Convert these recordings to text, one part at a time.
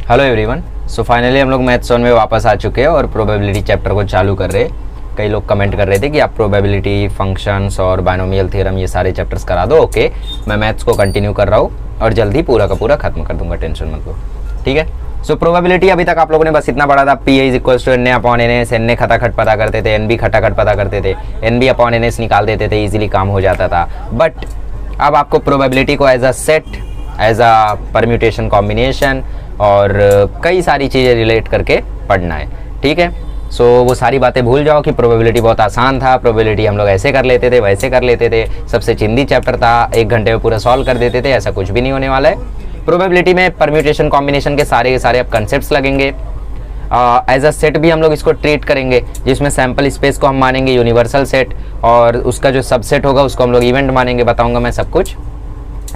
Hello everyone. So finally हम लोग maths 1 में वापस आ चुके हैं और प्रोबेबिलिटी चैप्टर को चालू कर रहे हैं। कई लोग कमेंट कर रहे थे कि आप प्रोबेबिलिटी, फंक्शंस और बायनोमियल थ्योरम ये सारे चैप्टर्स करा दो। ओके, मैं मैथ्स को कंटिन्यू कर रहा हूँ और जल्दी पूरा का पूरा खत्म कर दूंगा, टेंशन मत लो, ठीक है। सो प्रोबेबिलिटी अभी तक आप लोगों ने बस इतना पढ़ा था, p is equal to n A upon n s. N a खटाखट पता करते थे, एन बी खटाखट पता करते थे, n b upon n s निकाल देते थे, ईजिली काम हो जाता था। बट अब आपको प्रोबेबिलिटी को as a set, as a permutation combination और कई सारी चीज़ें रिलेट करके पढ़ना है, ठीक है। सो वो सारी बातें भूल जाओ कि प्रोबेबिलिटी बहुत आसान था, प्रोबेबिलिटी हम लोग ऐसे कर लेते थे, वैसे कर लेते थे, सबसे चिंदी चैप्टर था, 1 घंटे में पूरा सॉल्व कर देते थे। ऐसा कुछ भी नहीं होने वाला है। प्रोबेबिलिटी में परम्यूटेशन कॉम्बिनेशन के सारे अब कंसेप्ट्स लगेंगे। एज अ सेट भी हम लोग इसको ट्रीट करेंगे, जिसमें सैम्पल स्पेस को हम मानेंगे यूनिवर्सल सेट और उसका जो सबसेट होगा उसको हम लोग इवेंट मानेंगे। बताऊंगा मैं सब कुछ।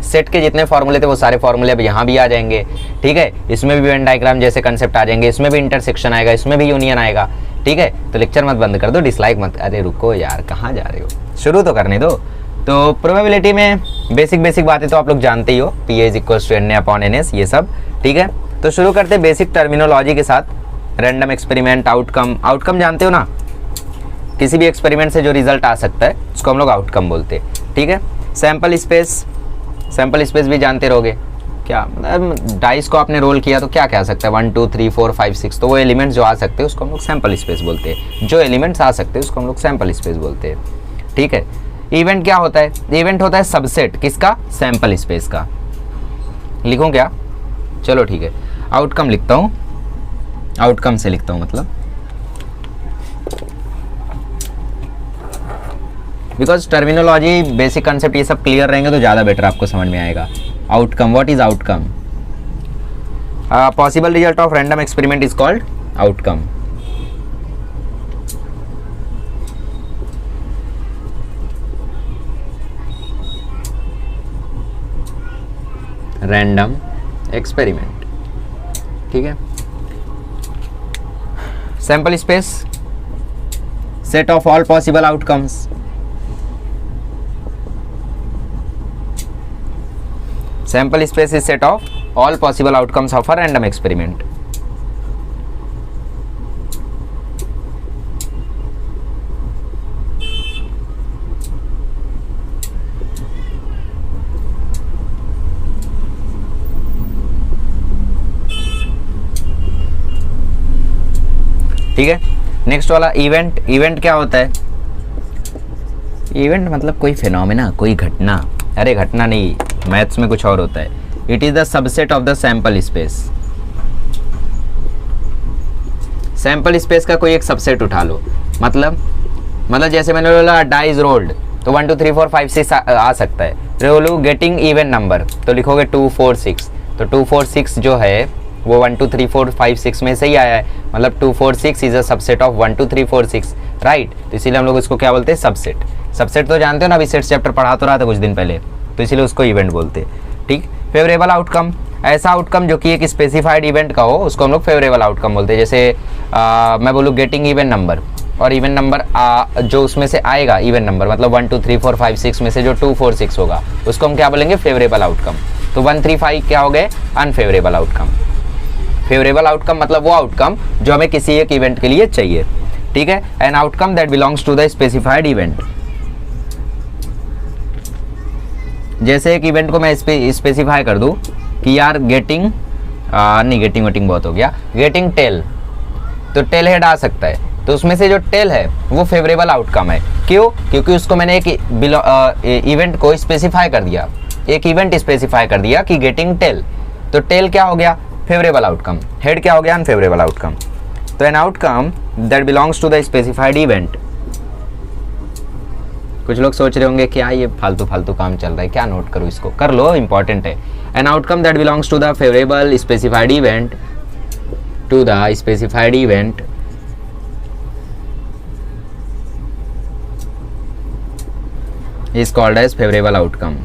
सेट के जितने फॉर्मूले थे वो सारे फॉर्मूले अब यहाँ भी आ जाएंगे, ठीक है। इसमें भी वेन डायग्राम जैसे कंसेप्ट आ जाएंगे, इसमें भी इंटरसेक्शन आएगा, इसमें भी यूनियन आएगा, ठीक है। तो लेक्चर मत बंद कर दो, डिसलाइक मत। अरे रुको यार, कहाँ जा रहे हो, शुरू तो करने दो। तो प्रोबेबिलिटी में बेसिक बातें तो आप लोग जानते ही हो, P is equal to n A upon n S, ये सब, ठीक है। तो शुरू करते हैं बेसिक टर्मिनोलॉजी के साथ। रैंडम एक्सपेरिमेंट, आउटकम जानते हो ना, किसी भी एक्सपेरिमेंट से जो रिजल्ट आ सकता है उसको हम लोग आउटकम बोलते हैं, ठीक है। सैम्पल स्पेस भी जानते रहोगे क्या, मतलब डाइस को आपने रोल किया तो क्या क्या आ सकता है, 1 2 3 4 5 6, तो वो एलिमेंट्स जो आ सकते हैं उसको हम लोग सैम्पल स्पेस बोलते हैं। जो एलिमेंट्स आ सकते हैं उसको हम लोग सैम्पल स्पेस बोलते हैं, ठीक है। इवेंट क्या होता है? इवेंट होता है सबसेट किसका? सैम्पल स्पेस का। लिखूं क्या? चलो ठीक है, आउटकम लिखता हूँ, आउटकम से लिखता हूँ, मतलब बिकॉज टर्मिनोलॉजी, बेसिक कंसेप्ट ये सब क्लियर रहेंगे तो ज़्यादा बेटर आपको समझ में आएगा। Outcome, what is outcome? Possible result of random experiment is called outcome. Random experiment, ठीक है। Sample space, set of all possible outcomes. Sample space is set of all possible outcomes of a random experiment. ठीक है। Next वाला event. Event क्या होता है? Event मतलब कोई फिनोमेना, कोई घटना। अरे घटना नहीं, मैथ्स में कुछ और होता है। It is the subset of the sample space. Sample space का कोई एक सबसेट उठा लो, मतलब जैसे मैंने बोला डाइज रोल्ड, तो 1 2 3 4 5 6 आ सकता है। रोलू गेटिंग इवन नंबर, तो लिखोगे 2 4 6, तो 2 4 6 जो है वो 1 2 3 4 5 6 में से ही आया है, मतलब 2 4 6 is a subset of 1 2 3 4 6, right. तो इसीलिए हम लोग इसको क्या बोलते हैं? सबसेट। सबसेट तो जानते हो ना, अभी सेट चैप्टर पढ़ा तो रहा था कुछ दिन पहले, तो इसीलिए उसको इवेंट बोलते हैं, ठीक। फेवरेबल आउटकम, ऐसा आउटकम जो कि एक स्पेसिफाइड इवेंट का हो उसको हम लोग फेवरेबल आउटकम बोलते हैं। जैसे मैं बोलूँ गेटिंग इवन नंबर, और इवन नंबर जो उसमें से आएगा, इवन नंबर मतलब 1 2 3 4 5 6 में से जो 2 4 6 होगा उसको हम क्या बोलेंगे? Favourable outcome. तो 1 3 5 क्या हो गए? Unfavourable outcome. फेवरेबल आउटकम मतलब वो आउटकम जो हमें किसी एक इवेंट के लिए चाहिए, ठीक है। An outcome that belongs to the specified event. जैसे एक इवेंट को मैं स्पेसिफाई कर दूं कि यार गेटिंग वेटिंग बहुत हो गया, गेटिंग टेल, तो टेल हेड आ सकता है, तो उसमें से जो टेल है वो फेवरेबल आउटकम है। क्यों? क्योंकि उसको मैंने एक इवेंट को स्पेसिफाई कर दिया, एक इवेंट स्पेसिफाई कर दिया कि गेटिंग टेल, तो टेल क्या हो गया? Favourable outcome. हेड क्या हो गया? Unfavourable outcome. तो an outcome that belongs to the specified event. कुछ लोग सोच रहे होंगे क्या ये फालतू काम चल रहा है, क्या नोट करूँ इसको? कर लो, इंपॉर्टेंट है। An outcome that belongs to the favourable specified event, to the specified event is called as favorable outcome.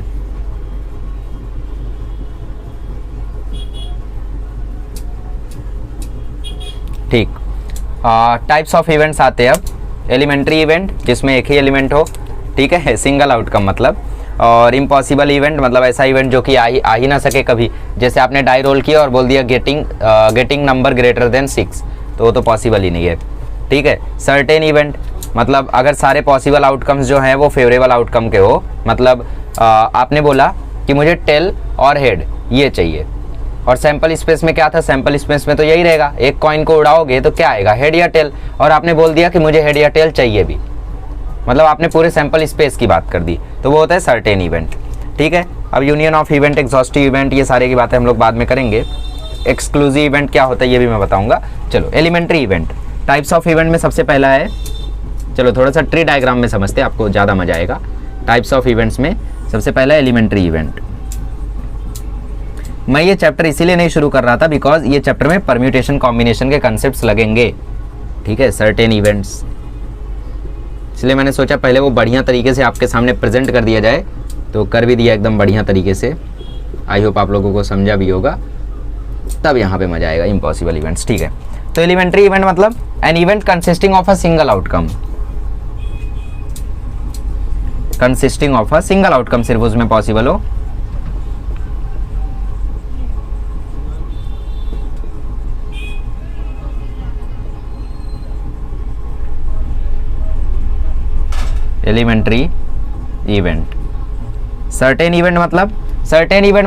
ठीक। टाइप्स ऑफ इवेंट्स आते हैं अब। एलिमेंट्री इवेंट जिसमें एक ही एलिमेंट हो, ठीक है, सिंगल आउटकम मतलब। और इम्पॉसिबल इवेंट मतलब ऐसा इवेंट जो कि आ ही ना सके कभी, जैसे आपने डाई रोल किया और बोल दिया गेटिंग नंबर ग्रेटर देन 6, तो वो तो पॉसिबल ही नहीं है। ठीक है। सर्टेन इवेंट मतलब अगर सारे पॉसिबल आउटकम्स जो हैं वो फेवरेबल आउटकम के हो, मतलब आपने बोला कि मुझे टेल और हेड ये चाहिए, और सैंपल स्पेस में क्या था, सैंपल स्पेस में तो यही रहेगा, एक कॉइन को उड़ाओगे तो क्या आएगा, हेड या टेल, और आपने बोल दिया कि मुझे हेड या टेल चाहिए भी, मतलब आपने पूरे सैंपल स्पेस की बात कर दी, तो वो होता है सर्टेन इवेंट। ठीक है। अब union of event, exhaustive event, ये सारे की बातें हम लोग बाद में करेंगे। एक्सक्लूसिव इवेंट क्या होता है ये भी मैं बताऊंगा। चलो elementary event, types of event में सबसे पहला है, चलो थोड़ा सा ट्री डायग्राम में समझते हैं, आपको ज़्यादा मजा आएगा। टाइप्स ऑफ इवेंट्स में सबसे पहला एलिमेंट्री इवेंट। मैं ये चैप्टर इसीलिए नहीं शुरू कर रहा था बिकॉज ये चैप्टर में परम्यूटेशन कॉम्बिनेशन के कंसेप्ट्स लगेंगे। ठीक है। सर्टेन इवेंट्स, इसलिए मैंने सोचा पहले वो बढ़िया तरीके से आपके सामने प्रेजेंट कर दिया जाए, तो कर भी दिया एकदम बढ़िया तरीके से। आई होप आप लोगों को समझा भी होगा, तब यहाँ पे मजा आएगा। इम्पॉसिबल इवेंट्स, ठीक है। तो एलिमेंट्री इवेंट मतलब an event consisting of a single outcome, consisting of a single outcome सिर्फ उसमें पॉसिबल हो। Elementary event. सर्टेन इवेंट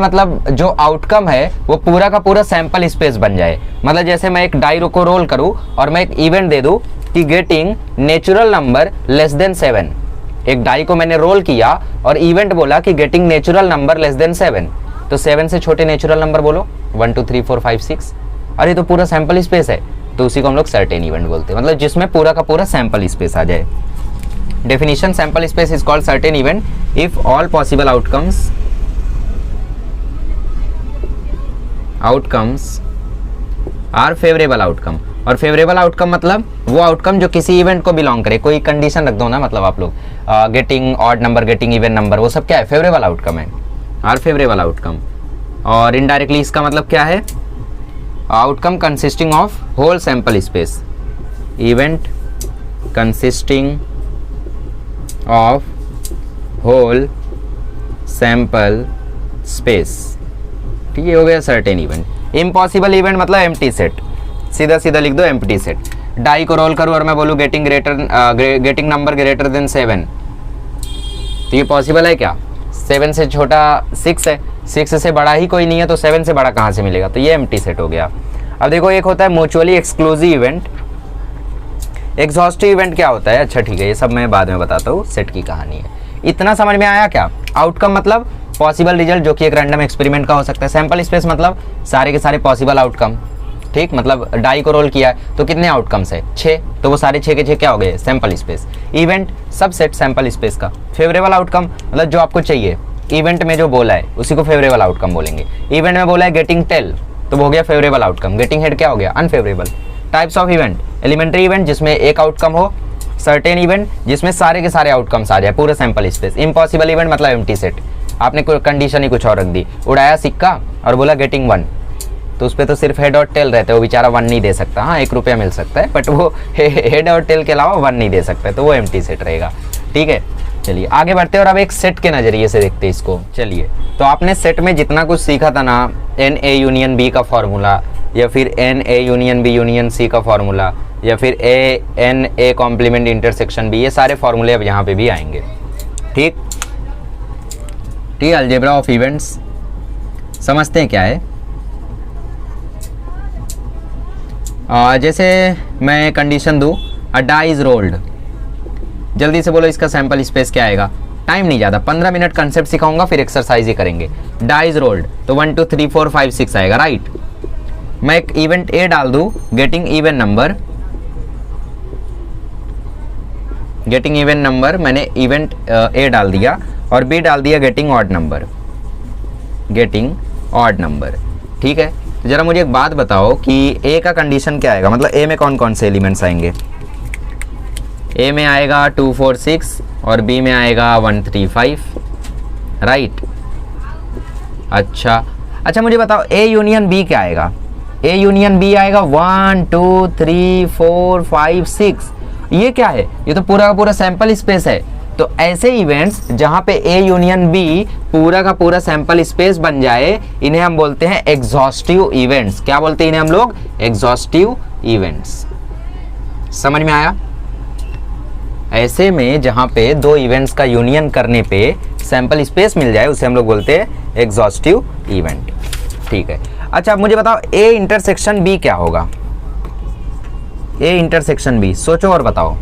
मतलब जो आउटकम है वो पूरा का पूरा सैंपल स्पेस बन जाए। मतलब जैसे मैं एक डाई को रोल करूं और मैं एक इवेंट दे दूं कि getting natural number less than 7, एक डाई को मैंने रोल किया और इवेंट बोला कि getting natural number less than 7, तो 7 से छोटे नेचुरल नंबर बोलो, 1 2 3 4 5 6, अरे तो पूरा सैंपल स्पेस है, तो उसी को हम लोग सर्टेन इवेंट बोलते हैं, मतलब जिसमें पूरा का पूरा सैंपल स्पेस आ जाए। Definition: sample space is called certain event if all possible outcomes are favorable outcome। और favorable outcome मतलब वो outcome जो किसी event को belong करे। कोई condition रख दो ना, मतलब आप लोग getting odd number, getting even number, वो सब क्या है, favorable outcome है, are favorable outcome। और indirectly इसका मतलब क्या है, outcome consisting of whole sample space, event consisting of whole sample space। ठीक है, हो गया सर्टेन इवेंट। इम्पॉसिबल इवेंट मतलब एम्प्टी सेट, सीधा सीधा लिख दो एम्प्टी सेट। डाई को रोल करूँ और मैं बोलूँ गेटिंग नंबर ग्रेटर देन 7, तो ये पॉसिबल है क्या, 7 से छोटा 6 है, 6 से बड़ा ही कोई नहीं है, तो 7 से बड़ा कहाँ से मिलेगा, तो ये एम्प्टी सेट हो गया। अब देखो एक होता है mutually exclusive event. Exhaustive event क्या होता है, अच्छा ठीक है, ये सब मैं बाद में बताता हूँ, सेट की कहानी है। इतना समझ में आया क्या। आउटकम मतलब पॉसिबल रिजल्ट जो कि एक रैंडम एक्सपेरिमेंट का हो सकता है। सैंपल स्पेस मतलब सारे के सारे पॉसिबल आउटकम। ठीक, मतलब डाई को रोल किया है तो कितने आउटकम्स है, 6, तो वो सारे 6 के 6 क्या हो गए, सैंपल स्पेस। इवेंट सब सेट सैंपल स्पेस का। फेवरेबल आउटकम मतलब जो आपको चाहिए, इवेंट में जो बोला है उसी को फेवरेबल आउटकम बोलेंगे। इवेंट में बोला है गेटिंग टेल, तो वो हो गया फेवरेबल आउटकम। गेटिंग हेड क्या हो गया, unfavourable. Types of event, elementary event जिसमें एक आउटकम हो, सर्टेन इवेंट जिसमें सारे के सारे आउटकम्स आ जाए, पूरा सैंपल स्पेस। इम्पॉसिबल इवेंट मतलब एम्प्टी सेट, आपने कोई कंडीशन ही कुछ और रख दी, उड़ाया सिक्का और बोला गेटिंग 1, तो उस पर तो सिर्फ हेड और टेल रहते हैं, वो बेचारा 1 नहीं दे सकता। हाँ 1 रुपया मिल सकता है, बट वो हेड और टेल के अलावा 1 नहीं दे सकता है, तो वो एम्प्टी सेट रहेगा। ठीक है, चलिए आगे बढ़ते हैं और अब एक सेट के नज़रिए से देखते हैं इसको। चलिए, तो आपने सेट में जितना कुछ सीखा था ना, NA यूनियन B का फॉर्मूला, या फिर NA union B union C का फॉर्मूला, या फिर NA कॉम्प्लीमेंट इंटरसेक्शन B, ये सारे फॉर्मूले अब यहाँ पे भी आएंगे। ठीक, अलजेब्रा ऑफ इवेंट्स समझते हैं क्या है। जैसे मैं कंडीशन दूँ, अ डाई इज रोल्ड, जल्दी से बोलो इसका सैंपल स्पेस क्या आएगा। टाइम नहीं ज़्यादा, 15 मिनट कंसेप्ट सिखाऊंगा, फिर एक्सरसाइज ही करेंगे। डाई इज रोल्ड तो 1 2 3 4 5 6 आएगा, राइट। मैं एक इवेंट ए डाल दूं, गेटिंग इवन नंबर, मैंने इवेंट ए डाल दिया, और बी डाल दिया गेटिंग ऑड नंबर, ठीक है। तो जरा मुझे एक बात बताओ कि ए का कंडीशन क्या आएगा, मतलब ए में कौन कौन से एलिमेंट्स आएंगे। ए में आएगा 2 4 6 और बी में आएगा 1 3 5, राइट। अच्छा, मुझे बताओ ए यूनियन बी क्या आएगा। ए यूनियन बी आएगा 1 2 3 4 5 6, ये क्या है, ये तो पूरा का पूरा सैंपल स्पेस है। तो ऐसे इवेंट्स जहां पे ए यूनियन बी पूरा का पूरा सैंपल स्पेस बन जाए, इन्हें हम बोलते हैं एग्जॉस्टिव इवेंट्स। क्या बोलते हैं इन्हें हम लोग? Exhaustive events. समझ में आया? ऐसे में जहां पे दो इवेंट्स का यूनियन करने पे सैंपल स्पेस मिल जाए, उसे हम लोग बोलते हैं एग्जॉस्टिव इवेंट। ठीक है, अच्छा मुझे बताओ ए इंटरसेक्शन बी क्या होगा? ए इंटरसेक्शन बी, सोचो और बताओ।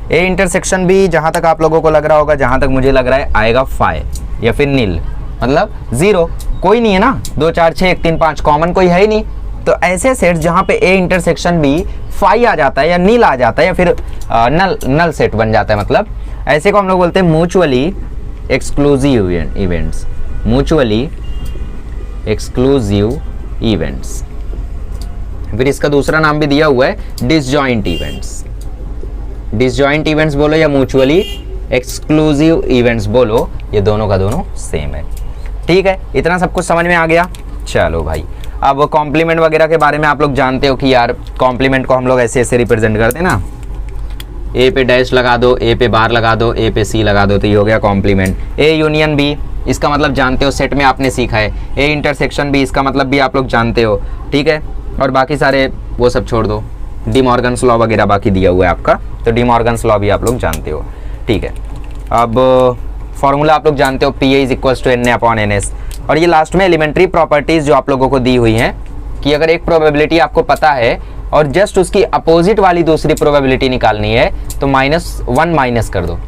ए इंटरसेक्शन बी जहां तक आप लोगों को लग रहा होगा, जहां तक मुझे लग रहा है, आएगा फाइ या फिर नील, मतलब जीरो। कोई नहीं है ना, 2 4 6 1 3 5 कॉमन कोई है ही नहीं। तो ऐसे सेट जहां पे ए इंटरसेक्शन बी फाइ आ जाता है या नील आ जाता है या फिर नल सेट बन जाता है, मतलब ऐसे को हम लोग बोलते हैं mutually exclusive events. Mutually exclusive events. फिर इसका दूसरा नाम भी दिया हुआ है डिसजॉइंट इवेंट्स। डिसजॉइंट इवेंट्स बोलो या म्यूचुअली एक्सक्लूसिव इवेंट्स बोलो, ये दोनों का दोनों सेम है। ठीक है, इतना सब कुछ समझ में आ गया। चलो भाई, अब कॉम्प्लीमेंट वगैरह के बारे में आप लोग जानते हो कि यार कॉम्प्लीमेंट को हम लोग ऐसे ऐसे रिप्रेजेंट करते हैं ना, ए पे डैश लगा दो, ए पे बार लगा दो, ए पे सी लगा दो, तो ये हो गया कॉम्प्लीमेंट। ए यूनियन बी, इसका मतलब जानते हो, सेट में आपने सीखा है। ए इंटरसेक्शन बी, इसका मतलब भी आप लोग जानते हो। ठीक है, और बाकी सारे वो सब छोड़ दो, डी मॉर्गन्स लॉ वगैरह बाकी दिया हुआ है आपका, तो डी मॉर्गन्स लॉ भी आप लोग जानते हो। ठीक है, अब फॉर्मूला आप लोग जानते हो, P A is equals to n A upon n S. और ये लास्ट में एलिमेंट्री प्रॉपर्टीज जो आप लोगों को दी हुई हैं कि अगर एक प्रोबेबिलिटी आपको पता है और जस्ट उसकी अपोजिट वाली दूसरी प्रोबेबिलिटी निकालनी है, तो -1 माइनस कर दो,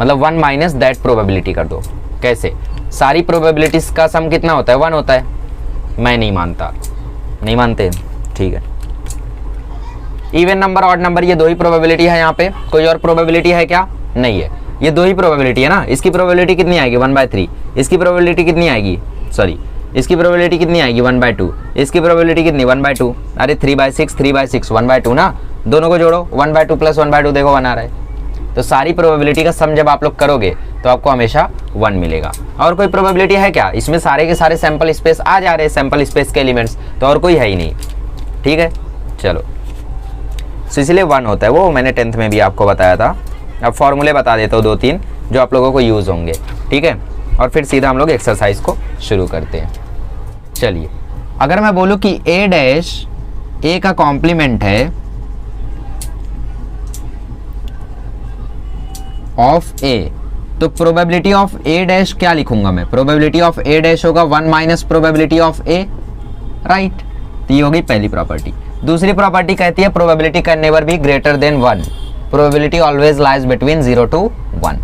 मतलब 1 माइनस दैट प्रोबेबिलिटी कर दो। कैसे? सारी प्रोबेबिलिटीज का सम कितना होता है? 1 होता है। मैं नहीं मानता, नहीं मानते? ठीक है, इवन नंबर ऑड नंबर, ये दो ही प्रोबेबिलिटी है यहाँ पे, कोई और प्रोबेबिलिटी है क्या? नहीं है, ये दो ही प्रोबेबिलिटी है ना। इसकी प्रोबेबिलिटी कितनी आएगी? 1/3। इसकी प्रोबेबिलिटी कितनी आएगी? सॉरी, इसकी प्रोबेबिलिटी कितनी आएगी? 1/2। इसकी प्रोबेबिलिटी कितनी? 1/2। अरे 3/6, 3/6, 1/2 ना, दोनों को जोड़ो, 1/2 प्लस 1/2 देखो 1 आ रहा है। तो सारी प्रोबेबिलिटी का सम जब आप लोग करोगे तो आपको हमेशा 1 मिलेगा। और कोई प्रोबेबिलिटी है क्या? इसमें सारे के सारे सैंपल स्पेस आ जा रहे हैं, सैंपल स्पेस के एलिमेंट्स, तो और कोई है ही नहीं। ठीक है, चलो, इसलिए 1 होता है, वो मैंने 10th में भी आपको बताया था। अब फॉर्मूले बता देता हूँ 2-3 जो आप लोगों को यूज़ होंगे। ठीक है, और फिर सीधा हम लोग एक्सरसाइज को शुरू करते हैं। चलिए, अगर मैं बोलूँ कि ए डैश ए का कॉम्प्लीमेंट है ऑफ ए, तो प्रोबेबिलिटी ऑफ ए डैश क्या लिखूंगा मैं? प्रोबेबिलिटी ऑफ ए डैश होगा 1 minus probability of A, right. तो ये होगी पहली प्रॉपर्टी। दूसरी प्रॉपर्टी कहती है probability can never be greater than 1। Probability always lies between 0 to 1।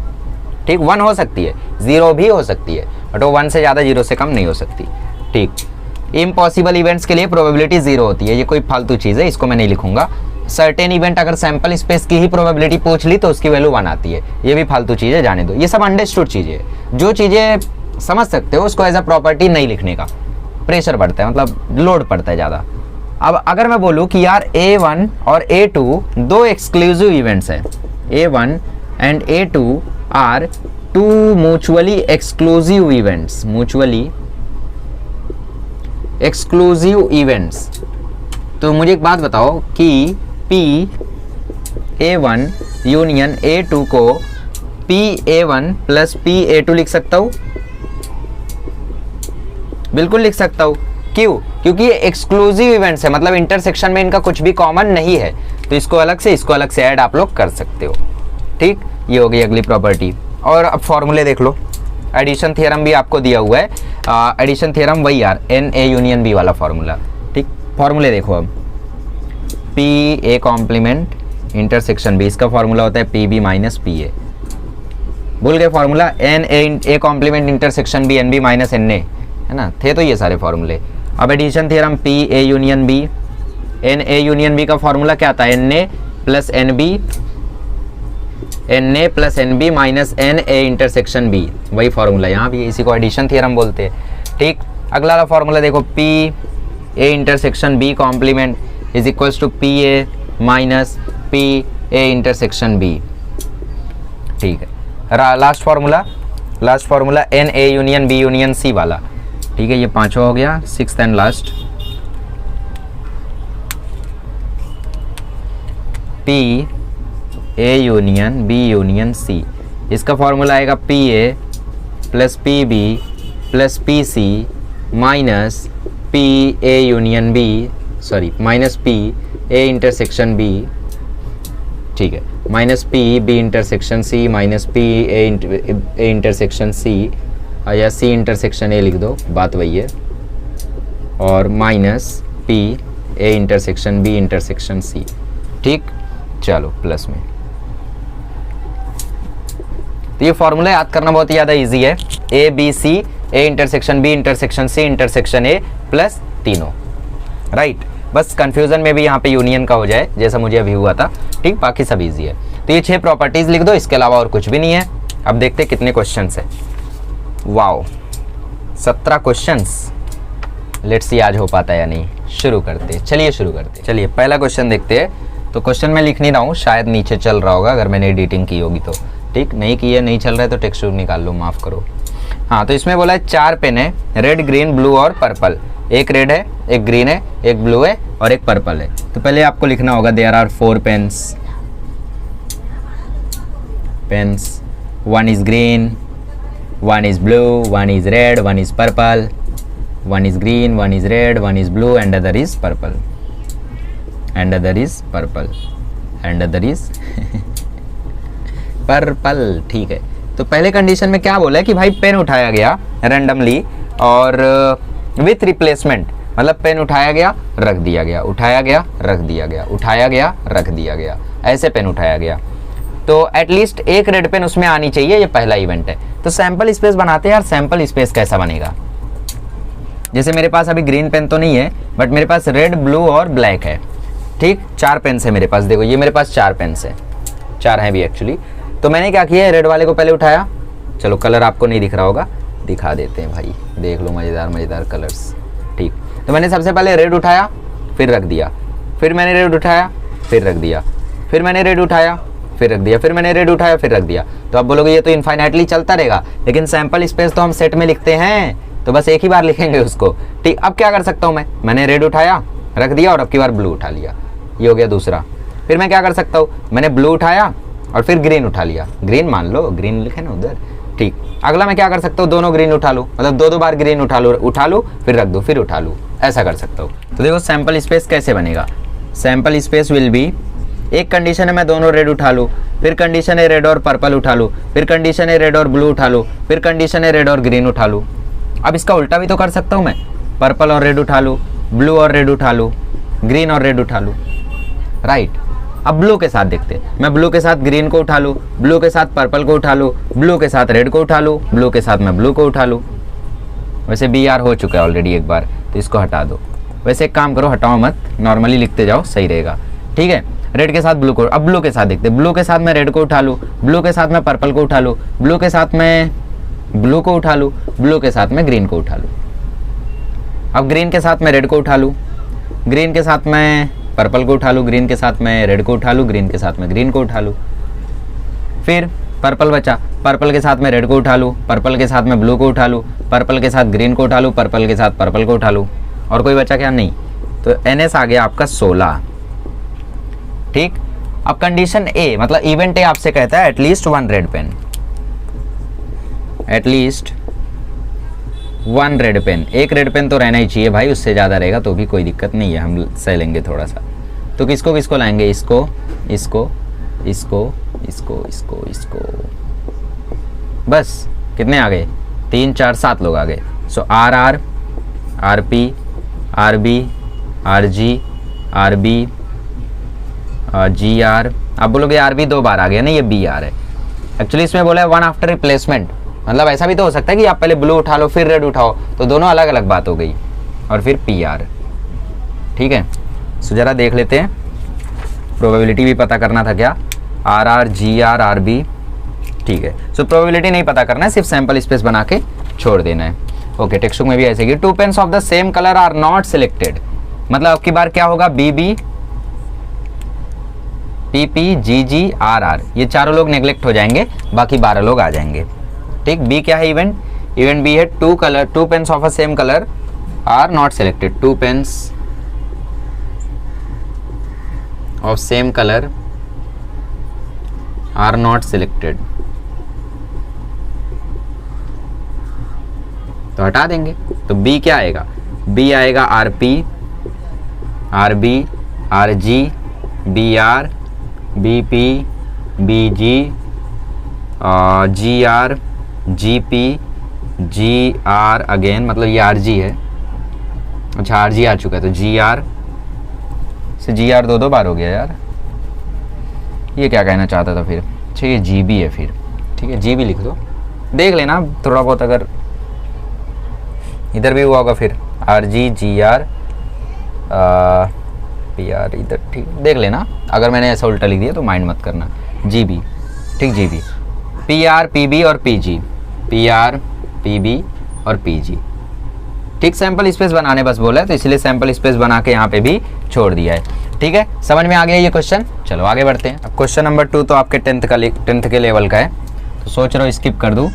ठीक, 1 हो सकती है, 0 भी हो सकती है, बट वो 1 से ज़्यादा 0 से कम नहीं हो सकती। ठीक, इम्पॉसिबल इवेंट्स के लिए प्रोबेबिलिटी 0 होती है, ये कोई फालतू चीज़ है, इसको मैं नहीं लिखूंगा। सर्टेन इवेंट अगर सैंपल स्पेस की ही प्रोबेबिलिटी पूछ ली तो उसकी वैल्यू 1 आती है, ये भी फालतू चीज़ है, जाने दो। ये सब अंडरस्टूड चीज़ें है, जो चीज़ें समझ सकते हो उसको एज अ प्रॉपर्टी नहीं लिखने का प्रेशर बढ़ता है, मतलब लोड पड़ता है ज़्यादा। अब अगर मैं बोलूँ कि यार A1 और A2 दो एक्सक्लूसिव इवेंट्स हैं, A1 and A2 are 2 mutually exclusive events, mutually exclusive events, तो मुझे एक बात बताओ कि P A1 यूनियन A2 को P A1 plus P A2 लिख सकता हूँ? बिल्कुल लिख सकता हूँ। क्यों? क्योंकि ये एक्सक्लूसिव इवेंट्स है, मतलब इंटरसेक्शन में इनका कुछ भी कॉमन नहीं है, तो इसको अलग से ऐड आप लोग कर सकते हो। ठीक, ये हो गई अगली प्रॉपर्टी। और अब फॉर्मूले देख लो, एडिशन थ्योरम भी आपको दिया हुआ है। एडिशन थ्योरम वही यार, एन ए यूनियन बी वाला फॉर्मूला। ठीक, फॉर्मूले देखो अब, P A complement intersection B, इसका फॉर्मूला होता है P B minus P A. भूल गए formula? N A complement intersection B n B minus n A, है ना, थे तो ये सारे फॉर्मूले। अब addition theorem P A union B, n A union B का फॉर्मूला क्या था? N A plus n B, n A plus n B minus n A intersection B, वही फॉर्मूला यहाँ भी, इसी को एडिशन थ्योरम बोलते हैं। ठीक, अगला वाला फॉर्मूला देखो, P A intersection B complement is equals to P A minus P A intersection B. ठीक है, last formula n A union B union C वाला, ठीक है, ये पांचवा हो गया। Sixth and last, P A union B union C. इसका फॉर्मूला आएगा P A plus P B plus P C minus P A union B, sorry minus P A intersection B, ठीक है, minus P B intersection C minus P A intersection C, या C intersection ए लिख दो, बात वही है, और minus P A intersection B intersection C. ठीक, चलो प्लस में। तो ये फॉर्मूला याद करना बहुत ही ज़्यादा इजी है, A B C, A intersection B intersection C intersection A plus तीनों, राइट। बस कंफ्यूजन में भी यहाँ पे यूनियन का हो जाए जैसा मुझे अभी हुआ था, ठीक, बाकी सब इजी है। तो ये 6 प्रॉपर्टीज लिख दो, इसके अलावा और कुछ भी नहीं है। अब देखते कितने क्वेश्चंस है। Wow, 17 questions. लेट्स सी आज हो पाता है या नहीं। शुरू करते, चलिए शुरू करते। चलिए पहला क्वेश्चन देखते हैं। तो क्वेश्चन मैं लिख नहीं रहा हूँ, शायद नीचे चल रहा होगा अगर मैंने एडिटिंग की होगी तो, ठीक, नहीं की है, नहीं चल रहा है तो टेक्सचर निकाल लो, माफ़ करो। हाँ, तो इसमें बोला है 4 पेन है, रेड ग्रीन ब्लू और पर्पल। एक रेड है, एक ग्रीन है, एक ब्लू है और एक पर्पल है। तो पहले आपको लिखना होगा there are 4 pens, 1 is green, 1 is blue, 1 is red, 1 is purple, 1 is green, 1 is red, 1 is blue and other is purple, and other is purple, and other is purple, ठीक है। तो पहले कंडीशन में क्या बोला है कि भाई पेन उठाया गया रैंडमली और विथ रिप्लेसमेंट, मतलब पेन उठाया गया रख दिया गया, उठाया गया रख दिया गया, उठाया गया रख दिया गया, ऐसे पेन उठाया गया। तो एटलीस्ट एक रेड पेन उसमें आनी चाहिए, ये पहला इवेंट है। तो सैंपल स्पेस बनाते हैं यार। सैंपल स्पेस कैसा बनेगा? जैसे मेरे पास अभी ग्रीन पेन तो नहीं है, बट मेरे पास रेड ब्लू और ब्लैक है, ठीक, 4 पेन है मेरे पास। देखो ये मेरे पास 4 पेन है, 4 हैं भी एक्चुअली। तो मैंने क्या किया है, रेड वाले को पहले उठाया, चलो कलर आपको नहीं दिख रहा होगा, दिखा देते हैं भाई, देख लो मज़ेदार मज़ेदार कलर्स, ठीक। तो मैंने सबसे पहले रेड उठाया फिर रख दिया, फिर मैंने रेड उठाया फिर रख दिया, फिर मैंने रेड उठाया फिर रख दिया, फिर मैंने रेड उठाया फिर रख दिया। तो अब बोलोगे ये तो इनफाइनाइटली चलता रहेगा, लेकिन सैंपल स्पेस तो हम सेट में लिखते हैं, तो बस एक ही बार लिखेंगे उसको, ठीक। अब क्या कर सकता हूँ मैंने रेड उठाया रख दिया और अब की बार ब्लू उठा लिया, ये हो गया दूसरा। फिर मैं क्या कर सकता हूँ, मैंने ब्लू उठाया और फिर ग्रीन उठा लिया, ग्रीन मान लो, ग्रीन लिखे ना उधर, ठीक। अगला मैं क्या कर सकता हूँ, दोनों ग्रीन उठा लूँ, मतलब 2 बार ग्रीन उठा लूँ फिर रख दूँ फिर उठा लूँ, ऐसा कर सकता हूँ। तो देखो सैंपल स्पेस कैसे बनेगा। सैंपल स्पेस विल बी, एक कंडीशन है मैं दोनों रेड उठा लूँ, फिर कंडीशन है रेड और पर्पल उठा लूँ, फिर कंडीशन है रेड और ब्लू उठा लूँ, फिर कंडीशन है रेड और ग्रीन उठा लूँ। अब इसका उल्टा भी तो कर सकता हूँ मैं, पर्पल और रेड उठा लूँ, ब्लू और रेड उठा लूँ, ग्रीन और रेड उठा लूँ, राइट। अब ब्लू के साथ देखते हैं, मैं ब्लू के साथ ग्रीन को उठा लूँ, ब्लू के साथ पर्पल को उठा लूँ, ब्लू के साथ रेड को उठा लूँ, ब्लू के साथ मैं ब्लू को उठा लूँ। वैसे बी आर हो चुका है ऑलरेडी एक बार, तो इसको हटा दो। वैसे एक काम करो, हटाओ मत, नॉर्मली लिखते जाओ, सही रहेगा, ठीक है। रेड के साथ ब्लू को, अब ब्लू के साथ देखते हैं, ब्लू के साथ मैं रेड को उठा लूँ, ब्लू के साथ मैं पर्पल को उठा लूँ, ब्लू के साथ मैं ब्लू को उठा लूँ, ब्लू के साथ मैं ग्रीन को उठा लूँ। अब ग्रीन के साथ मैं रेड को उठा लूँ, ग्रीन के साथ मैं पर्पल को उठा लूँ, ग्रीन के साथ मैं रेड को उठा लूँ, ग्रीन के साथ मैं ग्रीन को उठा लूँ। फिर पर्पल बचा, पर्पल के साथ मैं रेड को उठा लूँ, पर्पल के साथ मैं ब्लू को उठा लूँ, पर्पल के साथ ग्रीन को उठा लूँ, पर्पल के साथ पर्पल को उठा लूँ। और कोई बचा क्या? नहीं। तो NS आ गया आपका 16, ठीक। अब कंडीशन ए, मतलब इवेंट ए आपसे कहता है at least 1 red pen, at least 1 red pen, एक रेड पेन तो रहना ही चाहिए भाई, उससे ज़्यादा रहेगा तो भी कोई दिक्कत नहीं है, हम सह लेंगे थोड़ा सा। तो किसको किसको लाएंगे, इसको इसको इसको इसको इसको इसको, बस कितने आ गए, 3 4 7 लोग आ गए। सो RR RP RB RG RB GR, आप बोलोगे RB 2 बार आ गया, नहीं ये BR है एक्चुअली। इसमें बोला है 1 आफ्टर रिप्लेसमेंट, मतलब ऐसा भी तो हो सकता है कि आप पहले ब्लू उठा लो फिर रेड उठाओ, तो दोनों अलग अलग बात हो गई, और फिर PR, ठीक है। सो जरा देख लेते हैं, प्रोबेबिलिटी भी पता करना था क्या, RR GR RB, ठीक है। सो प्रोबेबिलिटी नहीं पता करना है, सिर्फ सैंपल स्पेस बना के छोड़ देना है। ओके, टेक्स्ट बुक में भी ऐसे कि 2 pens of the same colour are not selected, मतलब अब की बार क्या होगा, BB PP GG RR, ये चारों लोग नेग्लेक्ट हो जाएंगे, बाकी 12 लोग आ जाएंगे, ठीक। B क्या है इवेंट, इवेंट बी है two pens of a same colour are not selected, 2 pens of same colour are not selected, तो हटा देंगे। तो बी क्या आएगा, बी आएगा R P, R B, R G, B R, B P, B G, G R, G P, G R again, मतलब ये R G है, अच्छा आर जी आ चुका है, तो जी आर से जी आर दो बार हो गया यार, ये क्या कहना चाहता था फिर, अच्छा ये जी बी है फिर, ठीक है जी बी लिख दो, देख लेना थोड़ा बहुत अगर इधर भी हुआ होगा फिर R G, G R, P R इधर, ठीक देख लेना, अगर मैंने ऐसा उल्टा लिख दिया तो माइंड मत करना, जी बी, ठीक G B, P R, P B और P G, P R, P B और पी जी, ठीक सैंपल स्पेस बनाने बस बोला है, तो इसलिए सैंपल स्पेस बना के यहाँ पे भी छोड़ दिया है, ठीक है समझ में आ गया ये क्वेश्चन। चलो आगे बढ़ते हैं। अब क्वेश्चन नंबर 2 तो आपके 10th के लेवल का है, तो सोच रहा हूँ स्किप कर दूँ,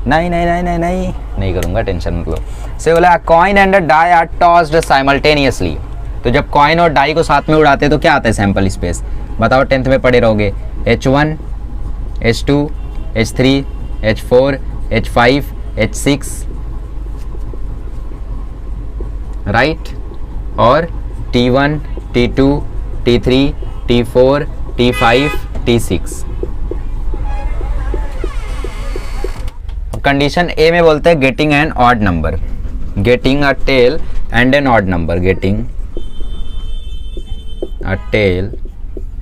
नहीं करूँगा, टेंशन मत लो। से बोला coin and die are tossed simultaneously, तो जब कॉइन और डाई को साथ में उड़ाते हैं तो क्या आता है सैंपल स्पेस, बताओ 10th में पढ़े रहोगे, H1, H2, H3, H4, H5, H6, right, और T1, T2, T3, T4, T5, T6। Condition ए में बोलते हैं getting an odd number, getting a tail and an odd number, getting a tail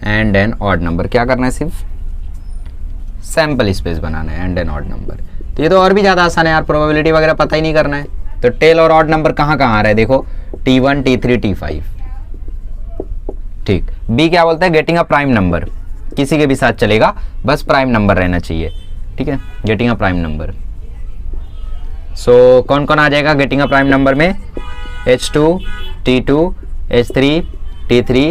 and an odd number, क्या करना है सिर्फ sample space बनाना है, एंड एन ऑड नंबर, तो ये तो और भी ज़्यादा आसान है यार, प्रोबेबिलिटी वगैरह पता ही नहीं करना है। तो टेल और ऑड नंबर कहाँ कहाँ आ रहा है देखो, T1, T3, T5, ठीक। बी क्या बोलता है, गेटिंग अ प्राइम नंबर, किसी के भी साथ चलेगा, बस प्राइम नंबर रहना चाहिए, ठीक है, गेटिंग अ प्राइम नंबर। सो कौन कौन आ जाएगा गेटिंग अ प्राइम नंबर में, H2, T2, H3, T3,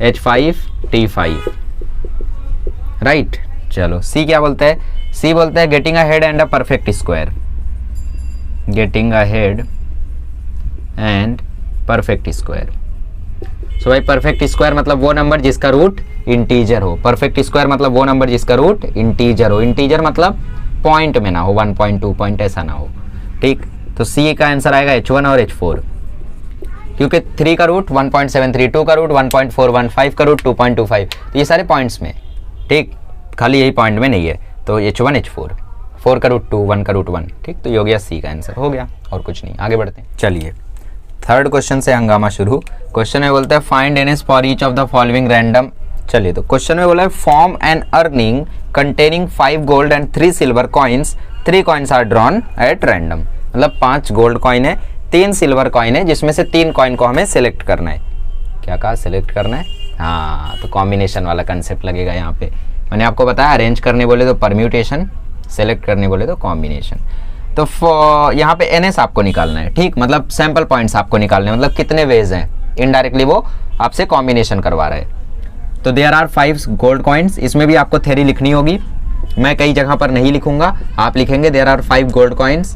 H5, T5, right. चलो सी क्या बोलता है, सी बोलता है getting a head and a perfect square, getting a head and perfect square. So भाई परफेक्ट स्क्वायर मतलब वो नंबर जिसका रूट इंटीजर हो, परफेक्ट स्क्वायर मतलब वो नंबर जिसका रूट इंटीजर हो, इंटीजर मतलब पॉइंट में ना हो, 1.2 पॉइंट ऐसा ना हो, ठीक। तो सी का आंसर आएगा H1 और H4, क्योंकि 3 का रूट 1.73, 2 का रूट 1.41, 5 का रूट 2.25, तो ये सारे पॉइंट्स में, ठीक, खाली यही पॉइंट में नहीं है, तो H1 H4, 4 का रूट 2, 1 का रूट 1, ठीक, तो ये हो गया सी का आंसर, हो गया और कुछ नहीं। आगे बढ़ते हैं, चलिए थर्ड क्वेश्चन से हंगामा शुरू। क्वेश्चन में बोलता है find ans for each of the following random, चलिए तो क्वेश्चन में बोला है form an earning containing 5 gold and 3 silver coins, 3 coins are drawn at random, मतलब 5 गोल्ड कॉइन है, 3 सिल्वर कॉइन है, जिसमें से 3 कॉइन को हमें सिलेक्ट करना है। क्या कहा, सिलेक्ट करना है, हाँ, तो कॉम्बिनेशन वाला कंसेप्ट लगेगा यहाँ पे। मैंने आपको बताया अरेंज करने बोले तो परम्यूटेशन, सेलेक्ट करने बोले तो कॉम्बिनेशन। तो यहाँ पे एनएस आपको निकालना है, ठीक, मतलब सैंपल पॉइंट्स आपको निकालने, मतलब कितने वेज हैं, इनडायरेक्टली वो आपसे कॉम्बिनेशन करवा रहा है। तो देयर आर 5 गोल्ड कॉइन्स, इसमें भी आपको थ्योरी लिखनी होगी, मैं कई जगह पर नहीं लिखूंगा, आप लिखेंगे there are 5 gold coins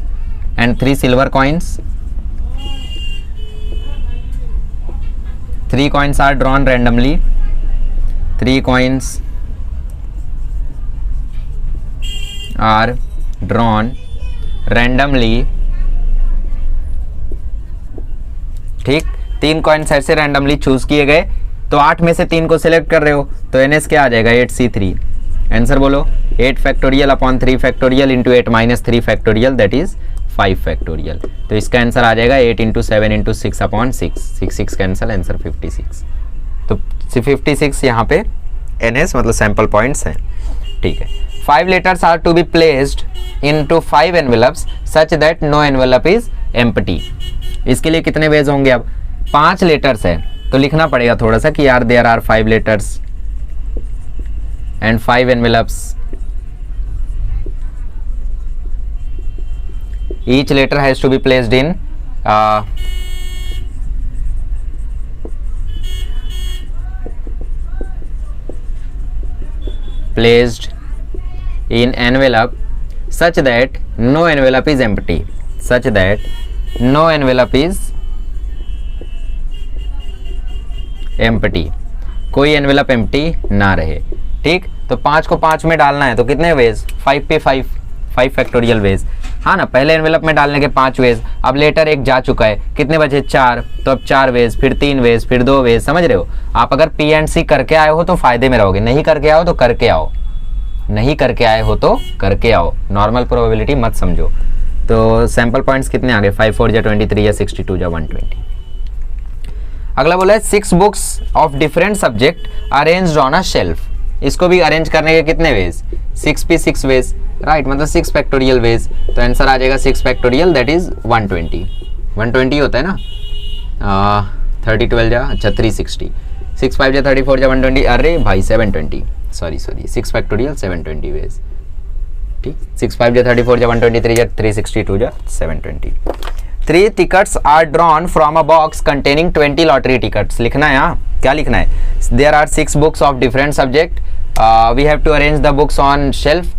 and 3 silver coins, 3 coins are drawn randomly, 3 coins are drawn randomly, ठीक, 3 कॉइन्स ऐसे रैंडमली चूज किए गए, तो 8 में से 3 को सिलेक्ट कर रहे हो, तो एनएस क्या आ जाएगा 8C3, आंसर बोलो 8 factorial upon 3 factorial into 8 minus 3 factorial that is 5 factorial, तो इसका आंसर आ जाएगा 8 into 7 into 6 upon 6, 6 cancel, answer 56। तो 56 यहाँ पे एनएस मतलब सैंपल पॉइंट्स हैं, ठीक है। 5 letters are to be placed into 5 envelopes such that no envelope is empty, इसके लिए कितने वेज होंगे, अब 5 लेटर्स है तो लिखना पड़ेगा थोड़ा सा कि यार there are 5 letters and 5 envelopes, each letter has to be placed in envelope such that no envelope is empty, such that no envelope is empty, कोई एनवेलप एम्प्टी ना रहे। ठीक, तो 5 को 5 में डालना है तो कितने वेज, 5 पे 5 फैक्टोरियल वेज। हाँ ना, पहले एनवेलप में डालने के 5 वेज, अब लेटर एक जा चुका है, कितने बचे 4, तो अब 4 वेज, फिर 3 वेज, फिर 2 वेज। समझ रहे हो? आप अगर पी एंड सी करके आए हो तो फायदे में रहोगे, नहीं करके आओ तो करके आओ, नहीं करके आए हो तो करके आओ। नॉर्मल प्रोबेबिलिटी मत समझो। तो सैंपल पॉइंट्स कितने आ गए, 5 4 या 23 या 62 या 120। अगला बोला है 6 books of different subject arranged on a shelf. इसको भी अरेंज करने के कितने वेज, 6 पे 6 वेज, राइट, मतलब 6 फैक्टोरियल वेज। तो आंसर आ जाएगा 6 फैक्टोरियल, दैट इज 120। 120 होता है ना, 30 12 जा, अच्छा 360, 6 5 जा 34 जा 120, अरे भाई 720, सॉरी 6 फैक्टोरियल 720 वेज। ठीक, 6 5 जा 34 जा 123 जा 362 जा 720। 3 tickets are drawn from a box containing 20 lottery tickets. लिखना है, हाँ क्या लिखना है, there are 6 books of different subject, we have to arrange the books on shelf,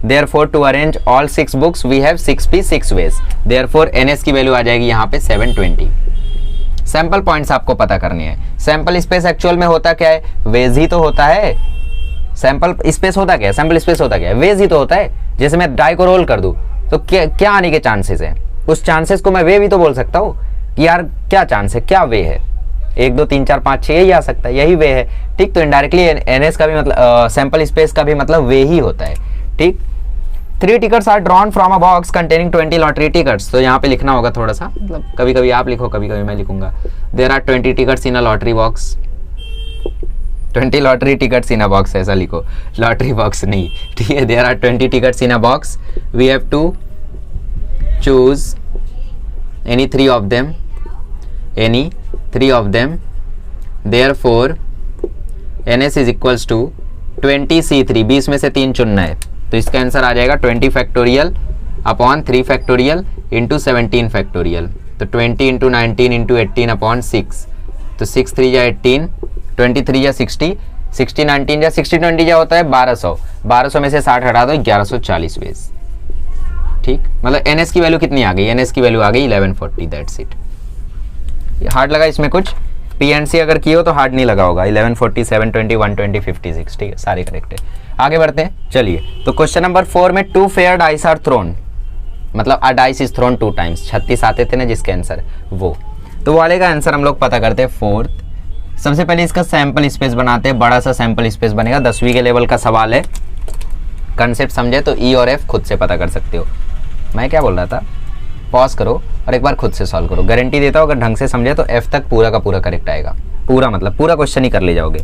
therefore to arrange all 6 books we have 6 p 6 ways, therefore ns की value आ जाएगी यहाँ पे 720। सैंपल पॉइंट्स आपको पता करनी है। सैंपल स्पेस एक्चुअल में होता क्या है, वेज ही तो होता है। सैंपल स्पेस होता क्या है, सैंपल स्पेस होता क्या है, वेज ही तो होता है। जैसे मैं डाई को रोल कर दूं तो क्या आने के चांसेस है, उस चांसेस को मैं वे भी तो बोल सकता हूँ कि यार क्या चांस है, क्या वे है, 1 2 3 4 5 6 यही आ सकता है, यही वे है। ठीक, तो इनडायरेक्टली एनएस का भी मतलब सैंपल स्पेस का भी मतलब वे ही होता है। ठीक, 3 tickets are drawn from a box containing 20 lottery tickets. तो यहाँ पे लिखना होगा थोड़ा सा, मतलब कभी कभी आप लिखो, कभी कभी मैं लिखूंगा। There are 20 tickets in a lottery box, 20 lottery tickets in a box ऐसा लिखो, लॉटरी बॉक्स नहीं। ठीक है, there are 20 tickets in a box, we have to choose any 3 of them, any 3 of them, therefore ans is equals to 20c3, 20 में से 3 चुनना है। तो इसका आंसर आ जाएगा 20 factorial upon 3 factorial into 17 factorial. तो 20 इंटू 19 इंटू 18 अपॉन 6, तो 6 3 या 18, 23 या 60, 60 19 या 60 20 या होता है 1200, 1200 में से 60 हटा दो 1140 वेज। ठीक, मतलब एनएस की वैल्यू कितनी आ गई, एनएस की वैल्यू आ गई 1140, दैट्स इट। हार्ड लगा इसमें कुछ, पी एंड सी अगर किए हो तो हार्ड नहीं लगा होगा। 1140 720 120 56, ठीक है, सारे करेक्ट है। आगे बढ़ते हैं, चलिए। तो क्वेश्चन नंबर 4 में 2 फेयर डाइस आर थ्रोन, मतलब अ डाइस इज थ्रोन 2 टाइम्स, 36 आते थे ना जिसके आंसर वो, तो वाले का आंसर हम लोग पता करते हैं 4th। सबसे पहले इसका सैंपल स्पेस बनाते हैं, बड़ा सा सैंपल स्पेस बनेगा, 10वीं के लेवल का सवाल है। कंसेप्ट समझे तो ई और एफ खुद से पता कर सकते हो। मैं क्या बोल रहा था, पॉज करो और एक बार खुद से सॉल्व करो, गारंटी देता हूँ अगर ढंग से समझे तो एफ तक पूरा का पूरा करेक्ट आएगा, पूरा मतलब पूरा क्वेश्चन ही कर ले जाओगे।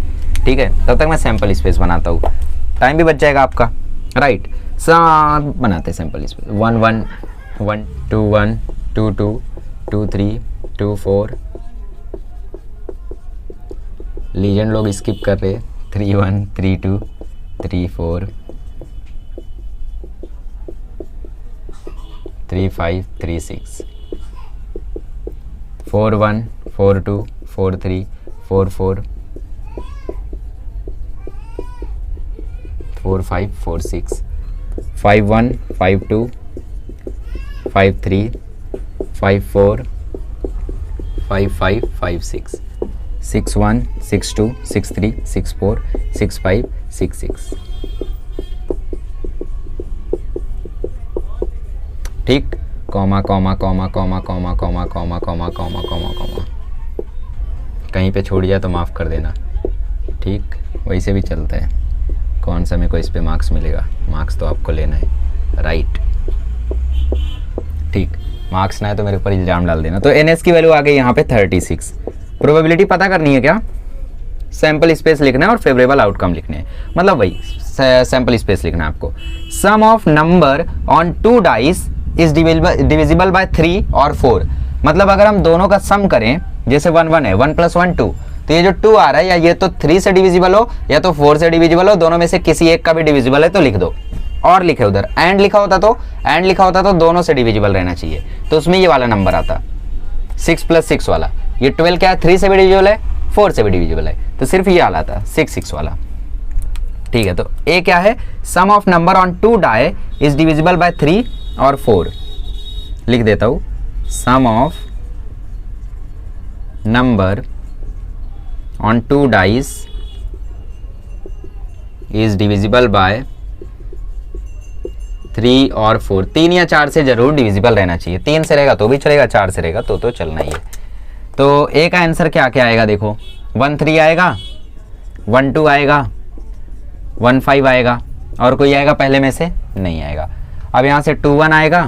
ठीक है, तब तक मैं सैंपल स्पेस बनाता हूँ, टाइम भी बच जाएगा आपका, राइट। बनाते हैं सैंपल स्पेस, 1 1 1 2 1 2 2 2 3 2 4, लीजेंड लोग स्किप कर रहे, 3 1 3 2 3 4 3 5 3 6 4 1 4 2 4 3 4 4 4 5 4 6 5 1 5 2 5 3 5 4 5 5 5 6 6 1 6 2 6 3 6 4 6 5 6 6। ठीक, comma comma comma comma comma comma comma comma comma comma comma, कहीं पे छूट जाए तो माफ़ कर देना। ठीक, वैसे भी चलता है, कौन सा मेरे को इस पे मार्क्स मिलेगा, मार्क्स तो आपको लेना है, राइट। ठीक, मार्क्स ना है तो मेरे ऊपर इल्ज़ाम डाल देना। तो एनएस की वैल्यू आ गई यहाँ पे 36। प्रोबेबिलिटी पता करनी है क्या, सैंपल स्पेस लिखना है और फेवरेबल आउटकम लिखने हैं, मतलब वही सैंपल स्पेस लिखना है आपको। Sum of number on 2 dice is divisible by 3 और 4, मतलब अगर हम दोनों का सम करें, जैसे 1 1 है, 1 + 1 2, तो ये जो 2 आ रहा है या ये तो 3 से डिविजिबल हो या तो 4 से डिविजिबल हो, दोनों में से किसी एक का भी डिविजिबल है तो लिख दो। और लिखे उधर एंड लिखा होता तो दोनों से डिविजिबल रहना चाहिए, तो उसमें ये वाला नंबर आता 6 + 6 वाला। ये 12 क्या है, 3 से भी डिविजिबल है 4 से भी डिविजिबल है, तो सिर्फ ये वाला आता 6 6 वाला। ठीक है, तो ए क्या है, sum of number on 2 die is divisible by 3 और 4। लिख देता हूं, sum of number on 2 dice is divisible by 3 और 4। 3 या 4 से जरूर डिविजिबल रहना चाहिए। 3 से रहेगा तो भी चलेगा, 4 से रहेगा तो चलना ही है। तो ए का आंसर क्या क्या आएगा देखो, 1 3 आएगा, 1 2 आएगा, 1 5 आएगा, और कोई आएगा पहले में से, नहीं आएगा। अब यहाँ से 2 1 आएगा,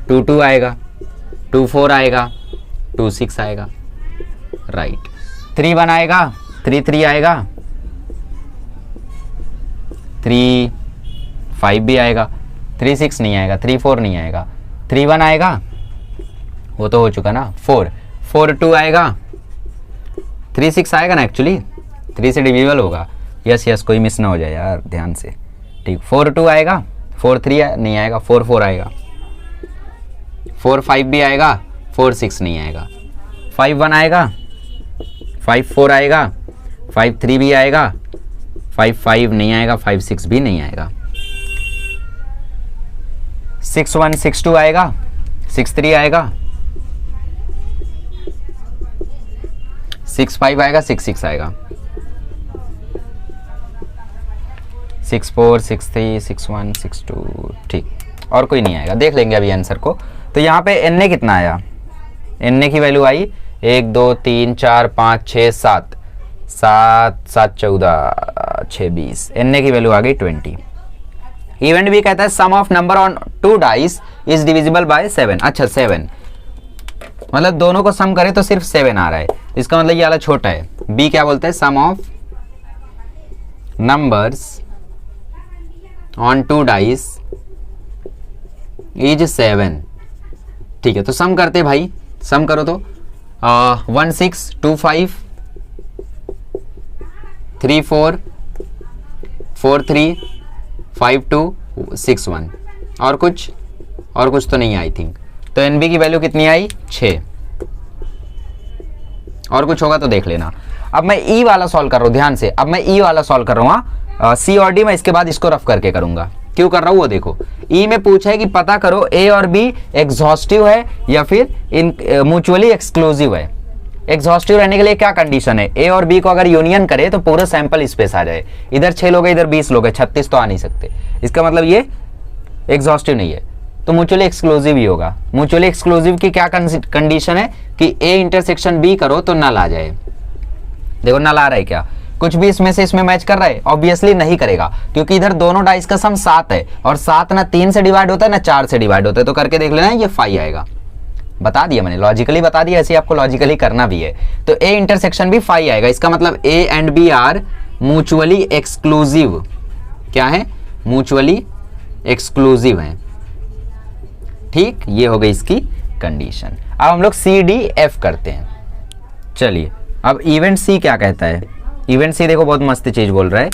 2 2 आएगा, 2 4 आएगा, 2 6 आएगा, राइट। 3 1 आएगा, 3 3 आएगा, 3 5 भी आएगा, 3 6 नहीं आएगा, 3 4 नहीं आएगा, 3 1 आएगा, वो तो हो चुका ना, 4 4 2 आएगा, 3 6 आएगा ना, एक्चुअली 3 से डिविजिबल होगा। यस यस, कोई मिस ना हो जाए यार, ध्यान से, ठीक। 4 2 आएगा, 4 3 नहीं आएगा, 4 4 आएगा, 4 5 भी आएगा, 4 6 नहीं आएगा, 5 1 आएगा, 5 4 आएगा, 5 3 भी आएगा, 5 5 नहीं आएगा, 5 6 भी नहीं आएगा, 6 1 6 2 आएगा, 6 3 आएगा, 6 5 आएगा, 6 6 आएगा, 6 4 6 3 6 1 6 2, ठीक। और कोई नहीं आएगा, देख लेंगे अभी आंसर को। तो यहाँ पे एन ए कितना आया, एन ए की वैल्यू आई 1 2 3 4 5 6 7 7 7 14 6 20, एन ए की वैल्यू आ गई 20। इवेंट भी कहता है sum of number on 2 dice is divisible by 7। अच्छा 7 मतलब दोनों को सम करे तो सिर्फ 7 आ रहा है, इसका मतलब ये वाला छोटा है। बी क्या बोलता है, sum of numbers on 2 dice is 7। ठीक है, तो सम करते भाई, सम करो तो 1 6 2 5 3 4 4 3 5 2 6 1, और कुछ तो नहीं आई थिंक। तो एनबी की वैल्यू कितनी आई, 6। और कुछ होगा तो देख लेना। अब मैं ई वाला सॉल्व कर रहा हूं, ध्यान से, अब मैं ई वाला सॉल्व कर रहा हूं, सी और डी मैं इसके बाद इसको रफ करके करूंगा। क्यों कर रहा हूं वो देखो, ई में पूछा है कि पता करो ए और बी एग्जॉस्टिव है या फिर इन म्यूचुअली एक्सक्लूसिव है। एग्जॉस्टिव रहने के लिए क्या कंडीशन है, ए और बी को अगर यूनियन करे तो पूरा सैंपल स्पेस आ जाए। इधर 6 लोग है, इधर 20 लोग है, 36 तो आ नहीं सकते, इसका मतलब ये एग्जॉस्टिव नहीं है, तो म्यूचुअली एक्सक्लूसिव ही होगा। म्यूचुअली एक्सक्लूसिव की क्या कंडीशन है कि ए इंटरसेक्शन बी करो तो नल आ जाए। देखो नल आ रहा है क्या, कुछ भी इसमें से इसमें मैच कर रहा है, ऑब्वियसली नहीं करेगा, क्योंकि इधर दोनों डाइस का सम 7 है, और 7 ना 3 से डिवाइड होता है ना 4 से डिवाइड होता है। तो करके देख लेना, ये 5 आएगा। बता दिया मैंने, लॉजिकली बता दिया, ऐसे आपको लॉजिकली करना भी है। तो ए इंटरसेक्शन भी 5 आएगा, इसका मतलब A and B are mutually exclusive. क्या है, म्यूचुअली एक्सक्लूसिव है। ठीक, ये हो गई इसकी कंडीशन। अब हम लोग सी डी एफ करते हैं। चलिए, अब इवेंट सी क्या कहता है। इवेंट सी देखो बहुत मस्त चीज बोल रहा है,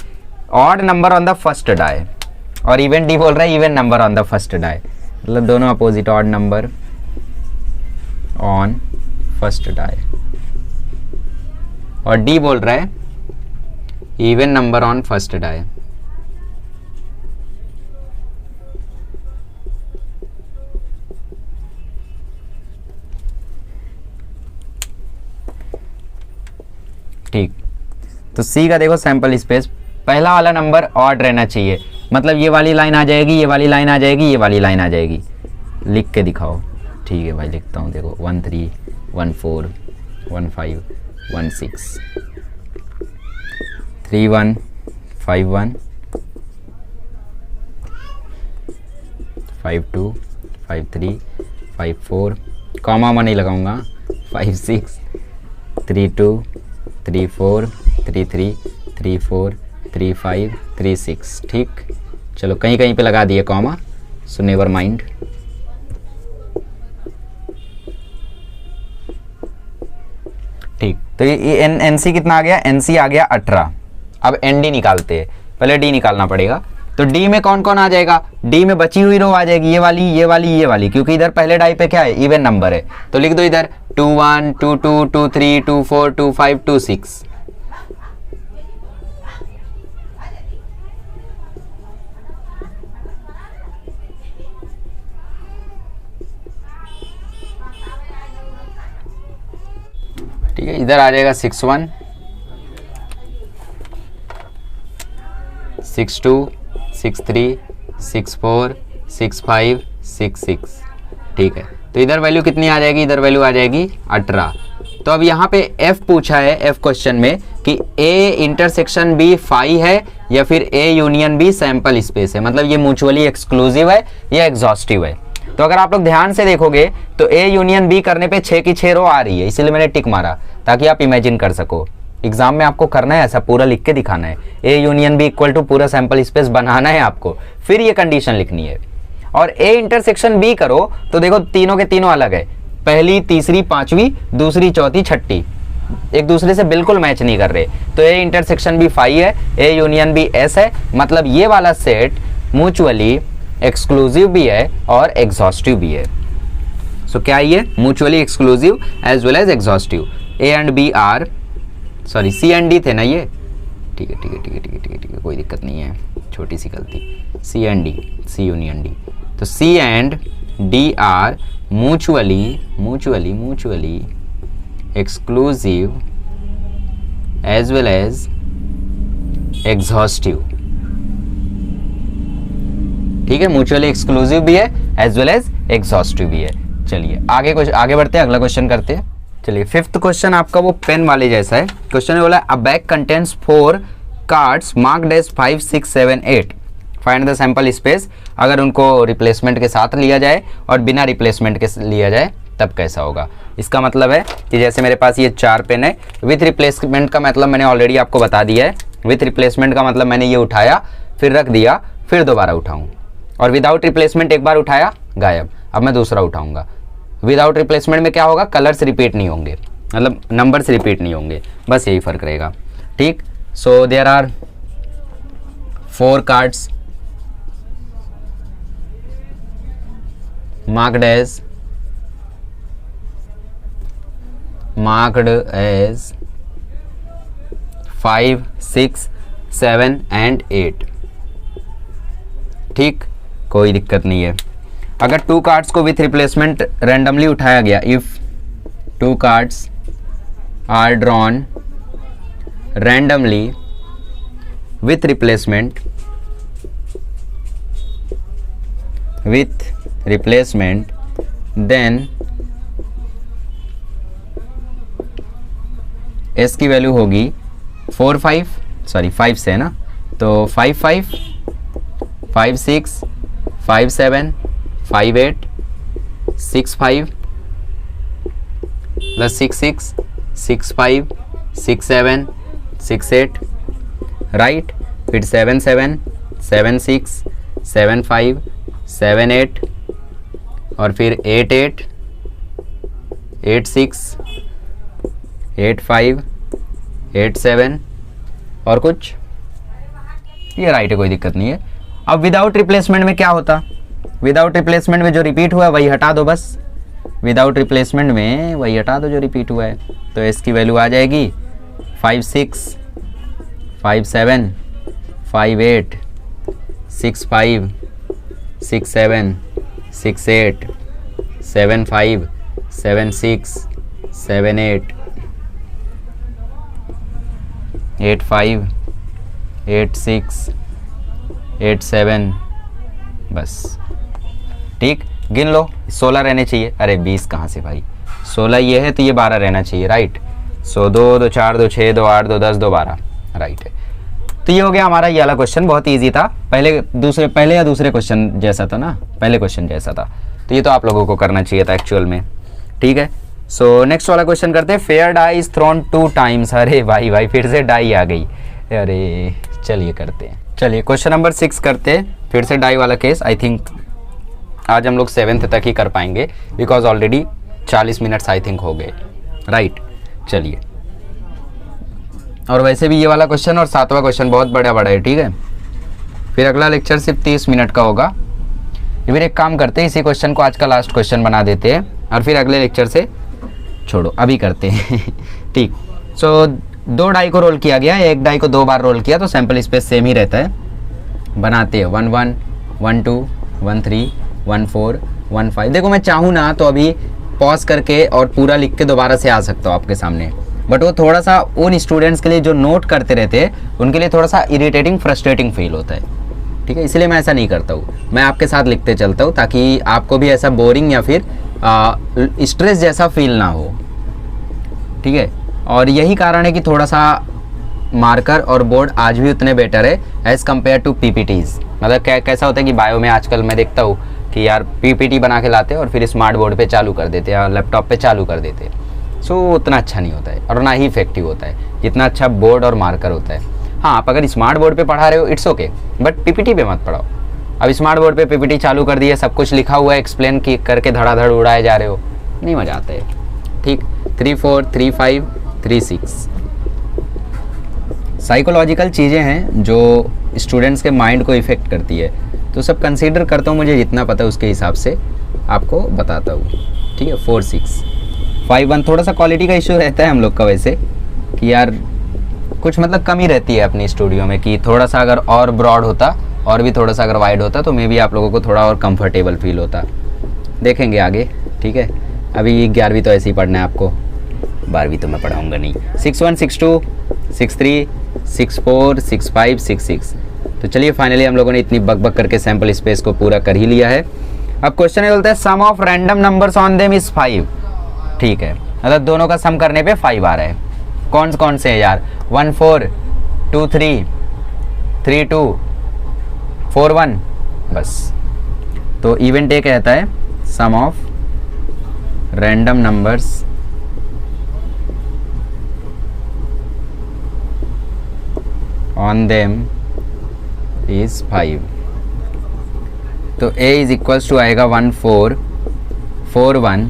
odd number on the first die, और इवेंट डी बोल रहा है even number on the first die, मतलब दोनों opposite, odd number on first die, और डी बोल रहा है even number on first die. ठीक, तो सी का देखो सैंपल स्पेस, पहला वाला नंबर ऑड रहना चाहिए, मतलब ये वाली लाइन आ जाएगी, ये वाली लाइन आ जाएगी, ये वाली लाइन आ जाएगी। लिख के दिखाओ। ठीक है भाई, लिखता हूँ, देखो 1 3 1 4 1 5 1 6 3 1 5 1 5 2 5 3 5 4, कॉमा मैं नहीं लगाऊंगा, 5 6 3 2 3 4 3 3 3 4 3 5 3 6। ठीक, चलो कहीं कहीं पे लगा दिए कॉमा, सो नेवर माइंड। ठीक, तो ये एनसी कितना आ गया, एनसी आ गया 18। अब एनडी निकालते हैं, पहले डी निकालना पड़ेगा। तो डी में कौन कौन आ जाएगा, डी में बची हुई रो आ जाएगी, ये वाली ये वाली ये वाली, क्योंकि इधर पहले डाई पे क्या है, इवन नंबर है। तो लिख दो इधर 2 1 2 2 2 3 2 4 2 5 2 6। ठीक है, इधर आ जाएगा 61, 62, 63, 64, 65, 66। ठीक है, तो इधर वैल्यू कितनी आ जाएगी, इधर वैल्यू आ जाएगी 18। तो अब यहाँ पे F पूछा है, F क्वेश्चन में कि A इंटरसेक्शन B फाई है या फिर A union B sample space है, मतलब ये म्यूचुअली एक्सक्लूसिव है या एग्जॉस्टिव है। तो अगर आप लोग ध्यान से देखोगे तो A यूनियन B करने पे 6 की 6 रो आ रही है, इसीलिए मैंने टिक मारा ताकि आप इमेजिन कर सको। एग्जाम में आपको करना है, ऐसा पूरा लिख के दिखाना है, A union B equal to पूरा सैंपल स्पेस बनाना है आपको, फिर ये कंडीशन लिखनी है। और A इंटरसेक्शन B करो तो देखो तीनों के तीनों अलग है, पहली तीसरी पांचवी, दूसरी चौथी छठी, एक दूसरे से बिल्कुल मैच नहीं कर रहे। तो A इंटरसेक्शन B फाई है, A यूनियन B S है, मतलब ये वाला सेट म्यूचुअली एक्सक्लूसिव भी है और एग्जॉस्टिव भी है। सो क्या ये mutually exclusive as well as exhaustive. A and B are, sorry C and D थे ना ये, ठीक है ठीक है ठीक है ठीक है ठीक है ठीक है, कोई दिक्कत नहीं है, छोटी सी गलती, C and D, C union D। तो C and D are mutually exclusive as well as exhaustive. ठीक है, म्यूचुअली एक्सक्लूसिव भी है एज वेल एज एग्जॉस्टिव भी है। चलिए आगे बढ़ते हैं, अगला क्वेश्चन करते हैं। चलिए फिफ्थ क्वेश्चन आपका वो पेन वाले जैसा है। क्वेश्चन में बोला a bag contains 4 cards marked as 5, 6, 7, 8, find the sample space. अगर उनको रिप्लेसमेंट के साथ लिया जाए और बिना रिप्लेसमेंट के लिया जाए तब कैसा होगा। इसका मतलब है कि जैसे मेरे पास ये 4 पेन है, विथ रिप्लेसमेंट का मतलब मैंने ऑलरेडी आपको बता दिया है। विथ रिप्लेसमेंट का मतलब मैंने ये उठाया फिर रख दिया फिर दोबारा उठाऊं, और विदाउट रिप्लेसमेंट एक बार उठाया गायब, अब मैं दूसरा उठाऊंगा। विदाउट रिप्लेसमेंट में क्या होगा, कलर्स रिपीट नहीं होंगे, मतलब नंबर्स रिपीट नहीं होंगे, बस यही फर्क रहेगा। ठीक, so there are 4 cards marked as 5, 6, 7 and 8। ठीक, कोई दिक्कत नहीं है। अगर 2 कार्ड्स को विथ रिप्लेसमेंट रैंडमली उठाया गया, if 2 cards are drawn randomly with replacement then S की वैल्यू होगी 4, 5, सॉरी 5 से है ना, तो 5, 5, 5, 6, 5, 7, 5, 8, 6, 5 प्लस 6, 6, 6, 5, 6, 7, 6, 8, राइट। फिर 7, 7, 7, 6, 7, 5, 7, 8 और फिर 8, 8, 8, 6, 8, 5, 8, 7 और कुछ, ये राइट है, कोई दिक्कत नहीं है। अब विदाउट रिप्लेसमेंट में क्या होता, विदाउट रिप्लेसमेंट में जो रिपीट हुआ है वही हटा दो, बस विदाउट रिप्लेसमेंट में वही हटा दो जो रिपीट हुआ है। तो इसकी वैल्यू आ जाएगी 5, 6, 5, 7, 5, 8, 6, 5, 6, 7, 6, 8, 7, 5, 7, 6, 7, 8, 8, 5, 8, 6, 8, 7, बस। ठीक, गिन लो, 16 रहने चाहिए। अरे 20 कहाँ से भाई, 16 ये है तो ये 12 रहना चाहिए, राइट। सो 2, 2, 4, 2, 6, 2, 8, 2, 10, 2, 12, राइट है। तो ये हो गया हमारा ये वाला क्वेश्चन, बहुत इजी था। पहले या दूसरे क्वेश्चन जैसा था ना, पहले क्वेश्चन जैसा था, तो ये तो आप लोगों को करना चाहिए था एक्चुअल में। ठीक है, सो नेक्स्ट वाला क्वेश्चन करते हैं। Fair die is thrown 2 times. अरे भाई फिर से डाई आ गई, अरे चलिए करते हैं। चलिए क्वेश्चन नंबर 6 करते हैं, फिर से डाई वाला केस। आई थिंक आज हम लोग 7th तक ही कर पाएंगे, because already 40 minutes I think हो गए, राइट। चलिए, और वैसे भी ये वाला क्वेश्चन और 7वां क्वेश्चन बहुत बड़ा है, ठीक है। फिर अगला लेक्चर सिर्फ 30 मिनट का होगा। फिर एक काम करते हैं, इसी क्वेश्चन को आज का लास्ट क्वेश्चन बना देते हैं और फिर अगले लेक्चर से छोड़ो, अभी करते हैं। ठीक, सो 2 डाई को रोल किया गया, एक डाई को 2 बार रोल किया तो सैंपल स्पेस सेम ही रहता है। बनाते हैं 1, 1, 1, 2, 1, 3, 1, 4, 1, 5। देखो मैं चाहूँ ना तो अभी पॉज करके और पूरा लिख के दोबारा से आ सकता हूँ आपके सामने, बट वो थोड़ा सा उन स्टूडेंट्स के लिए जो नोट करते रहते हैं उनके लिए थोड़ा सा इरिटेटिंग फ्रस्ट्रेटिंग फील होता है, ठीक है। इसलिए मैं ऐसा नहीं करता हूँ, मैं आपके साथ लिखते चलता हूँ ताकि आपको भी ऐसा बोरिंग या फिर स्ट्रेस जैसा फील ना हो, ठीक है। और यही कारण है कि थोड़ा सा मार्कर और बोर्ड आज भी उतने बेटर है एज़ कम्पेयर टू पीपीटीज़। मतलब कैसा होता है कि बायो में आजकल मैं देखता हूँ कि यार पीपीटी बना के लाते हैं और फिर स्मार्ट बोर्ड पे चालू कर देते हैं या लैपटॉप पे चालू कर देते हैं। सो उतना अच्छा नहीं होता है और ना ही इफेक्टिव होता है जितना अच्छा बोर्ड और मार्कर होता है। हाँ, आप अगर स्मार्ट बोर्ड पे पढ़ा रहे हो इट्स ओके, बट पीपीटी पे मत पढ़ाओ। अब स्मार्ट बोर्ड पे पीपीटी चालू कर दिए, सब कुछ लिखा हुआ है, एक्सप्लेन करके धड़ाधड़ उड़ाए जा रहे हो, नहीं मज़ा आता है, ठीक। 3 4 3 5 3 6 साइकोलॉजिकल चीज़ें हैं जो स्टूडेंट्स के माइंड को इफ़ेक्ट करती है, तो सब कंसीडर करता हूँ, मुझे जितना पता है उसके हिसाब से आपको बताता हूँ, ठीक है। 4 6 5 1 थोड़ा सा क्वालिटी का इशू रहता है हम लोग का वैसे कि यार कुछ मतलब कमी रहती है अपनी स्टूडियो में कि थोड़ा सा अगर और ब्रॉड होता और भी थोड़ा सा अगर वाइड होता तो मे बी आप लोगों को थोड़ा और कंफर्टेबल फील होता। देखेंगे आगे, ठीक है। अभी 11वीं तो ऐसे ही पढ़ना है आपको, 12वीं तो मैं पढ़ाऊँगा नहीं। 6 1 6 2 6 3 6 4 6 5 6 6। तो चलिए फाइनली हम लोगों ने इतनी बक करके सैम्पल स्पेस को पूरा कर ही लिया है। अब क्वेश्चन ये बोलता है sum of random numbers on them is 5, ठीक है। मतलब दोनों का सम करने पे 5 आ रहा है। कौन कौन से है यार? 1 4 2 3 3 2 4 1, बस। तो इवेंट ए कहता है sum of random numbers on them is 5। तो a इज इक्वल्स टू आएगा 1 4 4 1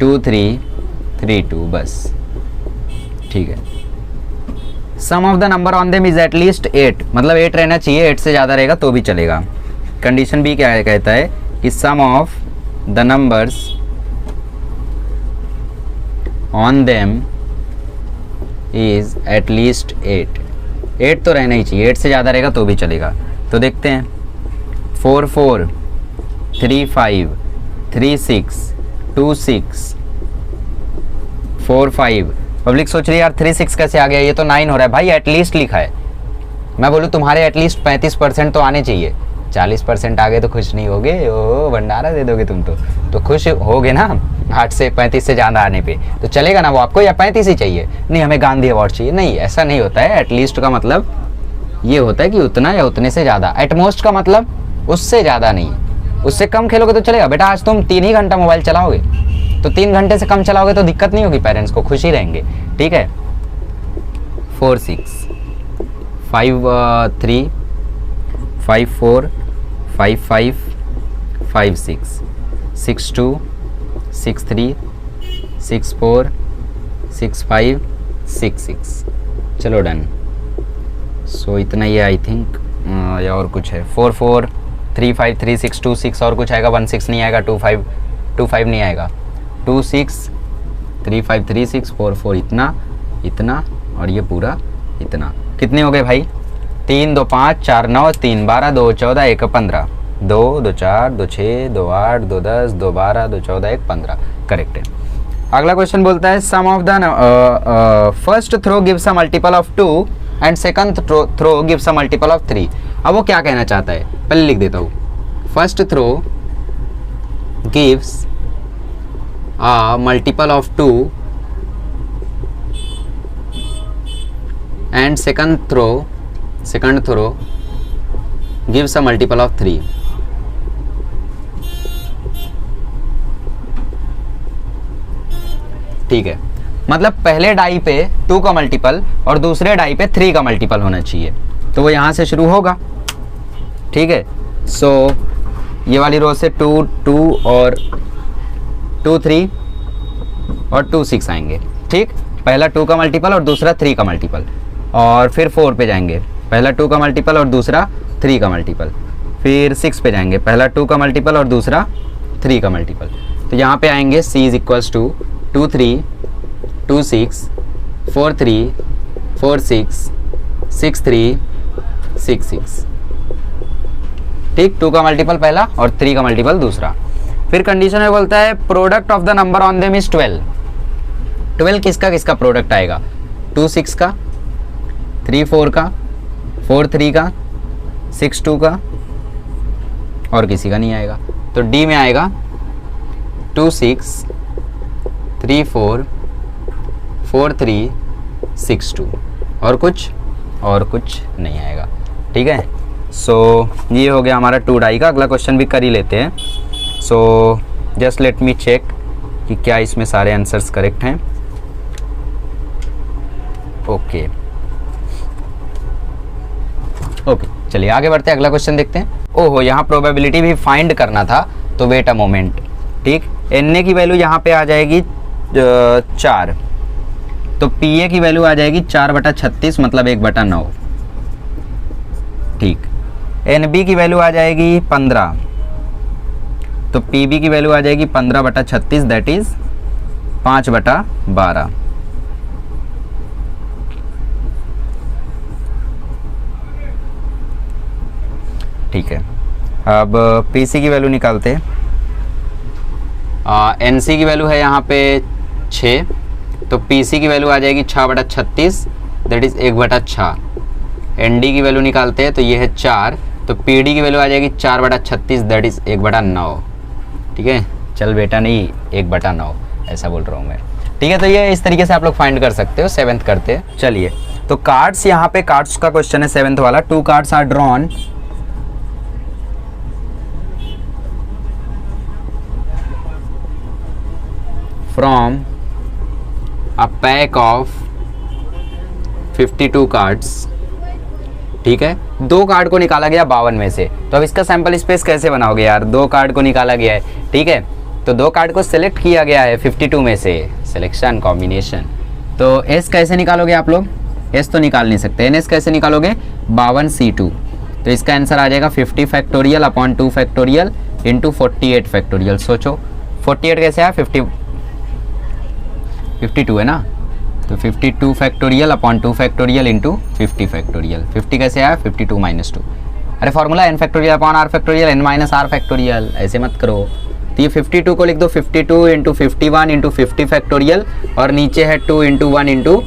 2 3 3 2, बस, ठीक है। Sum of the number on them is at least 8, मतलब 8 रहना चाहिए, 8 से ज़्यादा रहेगा तो भी चलेगा। कंडीशन भी क्या है, कहता है कि sum of the numbers on them is at least 8 तो रहना ही चाहिए, 8 से ज़्यादा रहेगा तो भी चलेगा। तो देखते हैं 4 4 3 5 3 6 2 6 4 5। पब्लिक सोच रही है यार 3 6 कैसे आ गया, ये तो 9 हो रहा है। भाई एटलीस्ट लिखा है, मैं बोलूँ तुम्हारे एटलीस्ट 35% तो आने चाहिए। 40% आ गए तो खुश नहीं होगे? ओ भंडारा दे दोगे तुम तो खुश होगे ना 8 से 35 से ज़्यादा आने पे, तो चलेगा ना वो आपको, या 35 ही चाहिए? नहीं हमें गांधी अवार्ड चाहिए, नहीं, ऐसा नहीं होता है। एटलीस्ट का मतलब ये होता है कि उतना या उतने से ज़्यादा। एटमोस्ट का मतलब उससे ज़्यादा नहीं, उससे कम खेलोगे तो चलेगा। बेटा आज तुम 3 ही घंटा मोबाइल चलाओगे तो 3 घंटे से कम चलाओगे तो दिक्कत नहीं होगी, पेरेंट्स को खुशी रहेंगे, ठीक है। 4 6 5 3 5 4 5 5 5 6 6 2 6 3 6 4 6 5 6 6। चलो डन। सो इतना ही है आई थिंक, या और कुछ है? 4 4 3 5 3 6 2 6 और कुछ आएगा? 1 6 नहीं आएगा, 2 5 नहीं आएगा, 2 6 3 5 3 6 4 4, इतना और ये पूरा इतना। कितने हो गए भाई? 3 2 5 4 9 3 12 2 14 1 15 2 2 4 2 6 2 8 2 10 2 12 2 14 1 15, करेक्ट है। अगला क्वेश्चन बोलता है sum of the first throw gives a multiple of 2 and second throw gives a multiple of 3। अब वो क्या कहना चाहता है, पहले लिख देता हूँ। First throw gives a multiple of 2 and second throw gives a multiple of 3। ठीक है, मतलब पहले डाई पे 2 का मल्टीपल और दूसरे डाई पे 3 का मल्टीपल होना चाहिए, तो वो यहां से शुरू होगा, ठीक है। सो ये वाली रो से 2 2 और 2 3 और 2 6 आएंगे, ठीक। पहला 2 का मल्टीपल और दूसरा 3 का मल्टीपल, और फिर 4 पे जाएंगे, पहला 2 का मल्टीपल और दूसरा 3 का मल्टीपल, फिर 6 पे जाएंगे, पहला 2 का मल्टीपल और दूसरा 3 का मल्टीपल। तो यहाँ पे आएंगे C इज इक्वल्स टू 2 3 2 6 4 3 4 6 6 3 6 6, ठीक। 2 का मल्टीपल पहला और 3 का मल्टीपल दूसरा। फिर कंडीशन में बोलता है product of the number on them is 12। 12 किसका किसका प्रोडक्ट आएगा, 2 6 का, 3 4 का, 4 3 का, 6 2 का, और किसी का नहीं आएगा। तो डी में आएगा 2 6 3 4 4 3 6 2, और कुछ नहीं आएगा। ठीक है, सो ये हो गया हमारा 2 डाई का। अगला क्वेश्चन भी कर ही लेते हैं। So just let me check कि क्या इसमें सारे आंसर्स करेक्ट हैं। ओके चलिए आगे बढ़ते हैं, अगला क्वेश्चन देखते हैं। ओहो, यहाँ प्रोबेबिलिटी भी फाइंड करना था, तो वेट अ मोमेंट। ठीक, एन ए की वैल्यू यहाँ पे आ जाएगी 4, तो पी ए की वैल्यू आ जाएगी 4/36 मतलब 1/9। ठीक, एन बी की वैल्यू आ जाएगी 15, तो पी बी की वैल्यू आ जाएगी 15/36 दैट इज 5/12। ठीक है, अब पी सी की वैल्यू निकालते हैं। एन सी की वैल्यू है यहाँ पे 6, तो पी सी की वैल्यू आ जाएगी 6/36 दैट इज 1/6। एन डी की वैल्यू निकालते हैं, तो ये है 4, तो पी डी की वैल्यू आ जाएगी 4/36 दैट इज 1/9। ठीक है, चल बेटा नहीं 1/9 ऐसा बोल रहा हूँ मैं। ठीक है, तो ये इस तरीके से आप लोग फाइंड कर सकते हो। 7th करते हैं। चलिए, तो कार्ड्स, यहाँ पे कार्ड्स का क्वेश्चन है 7th वाला। 2 cards are drawn from a pack of 52 cards. ठीक है, 2 कार्ड को निकाला गया 52 में से। तो अब इसका सैंपल स्पेस कैसे बनाओगे यार, 2 कार्ड को निकाला गया है। ठीक है, तो 2 कार्ड को सिलेक्ट किया गया है 52 में से, सिलेक्शन कॉम्बिनेशन। तो एस कैसे निकालोगे आप लोग, एस तो निकाल नहीं सकते, एन एस कैसे निकालोगे, 52C2। तो इसका आंसर आ जाएगा 50 factorial upon 2 factorial into 48 factorial. सोचो 48 कैसे आया, 52 है ना, तो 52 factorial upon 2 factorial into 50 factorial. 50 कैसे आया, 52 - 2। अरे formula n factorial upon r factorial, n - r factorial, ऐसे मत करो। तो ये 52 को लिख दो 52 इंटू 51 इंटू 50 फैक्टोरियल, और नीचे है 2 इंटू 1 इंटू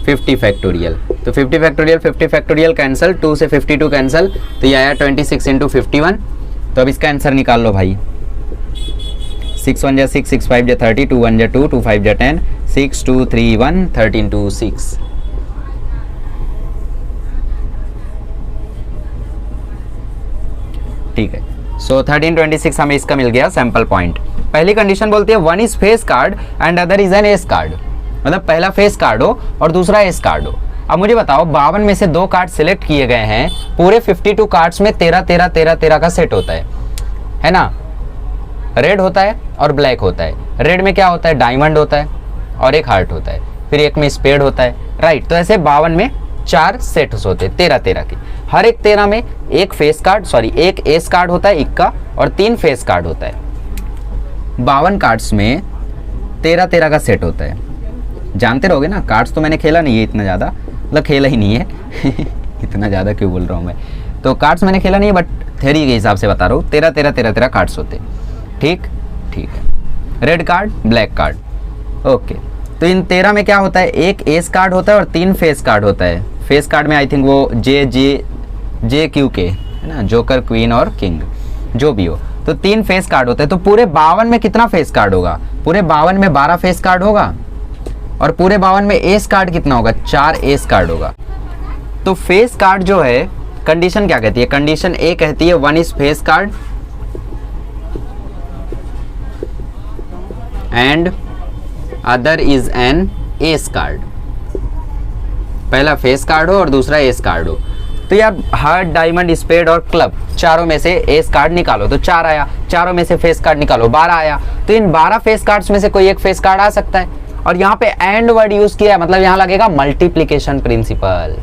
50 फैक्टोरियल। तो 50 फैक्टोरियल कैंसिल, 2 से 52 कैंसिल, तो ये आया 26 इंटू 51। तो अब इसका आंसर निकाल लो भाई। 6 1 जा 6, 6 5 जा 30, 2 1 जा 2, 2 5 जा 10, 6 2 3 1, 13 2 6। ठीक है, सो 1326 हमें इसका मिल गया सैंपल पॉइंट। पहली कंडीशन बोलती है 1 is face card and other is an S card, मतलब पहला फेस कार्ड हो और दूसरा एस कार्ड हो। अब मुझे बताओ 52 में से 2 कार्ड सिलेक्ट किए गए हैं, पूरे 52 कार्ड्स में 13 13 13 13 का सेट होता है ना। रेड होता है और ब्लैक होता है। रेड में क्या होता है, डायमंड होता है और एक हार्ट होता है, फिर एक में स्पेड होता है, राइट। तो ऐसे 52 में 4 सेट्स होते हैं 13 13 के। हर एक 13 में एक फेस कार्ड, सॉरी एक एस कार्ड होता है इक्का, और 3 फेस कार्ड होता है। 52 कार्ड्स में 13 13 का सेट होता है। जानते रहोगे ना, कार्ड्स तो मैंने खेला नहीं है इतना ज़्यादा, मतलब खेला ही नहीं है इतना ज़्यादा क्यों बोल रहा हूँ मैं, तो कार्ड्स मैंने खेला नहीं है, बट थ्योरी के हिसाब से बता रहा हूँ। 13 13 13 13 कार्ड्स होते हैं। ठीक है, red card, black card, okay. तो इन 13 में क्या होता है, एक एस कार्ड होता है और 3 फेस कार्ड होता है। फेस कार्ड में आई थिंक वो जे क्यू के है ना, जोकर, क्वीन और किंग, जो भी हो। तो 3 फेस कार्ड होते हैं। तो पूरे 52 में कितना फेस कार्ड होगा, पूरे 52 में 12 फेस कार्ड होगा, और पूरे 52 में एस कार्ड कितना होगा, 4 एस कार्ड होगा। तो फेस कार्ड जो है, कंडीशन क्या कहती है, कंडीशन ए कहती है 1 is face card and other is an S card. पहला फेस कार्ड हो और दूसरा एस कार्ड हो। तो यार हार्ट, डायमंड, स्पेड और क्लब, चारों में से एस कार्ड निकालो, तो 4 आया। चारों में से फेस कार्ड निकालो, 12 आया। तो इन 12 फेस कार्ड्स में से कोई एक फेस कार्ड आ सकता है। और यहाँ पे एंड वर्ड यूज किया है, मतलब यहाँ लगेगा मल्टीप्लीकेशन प्रिंसिपल।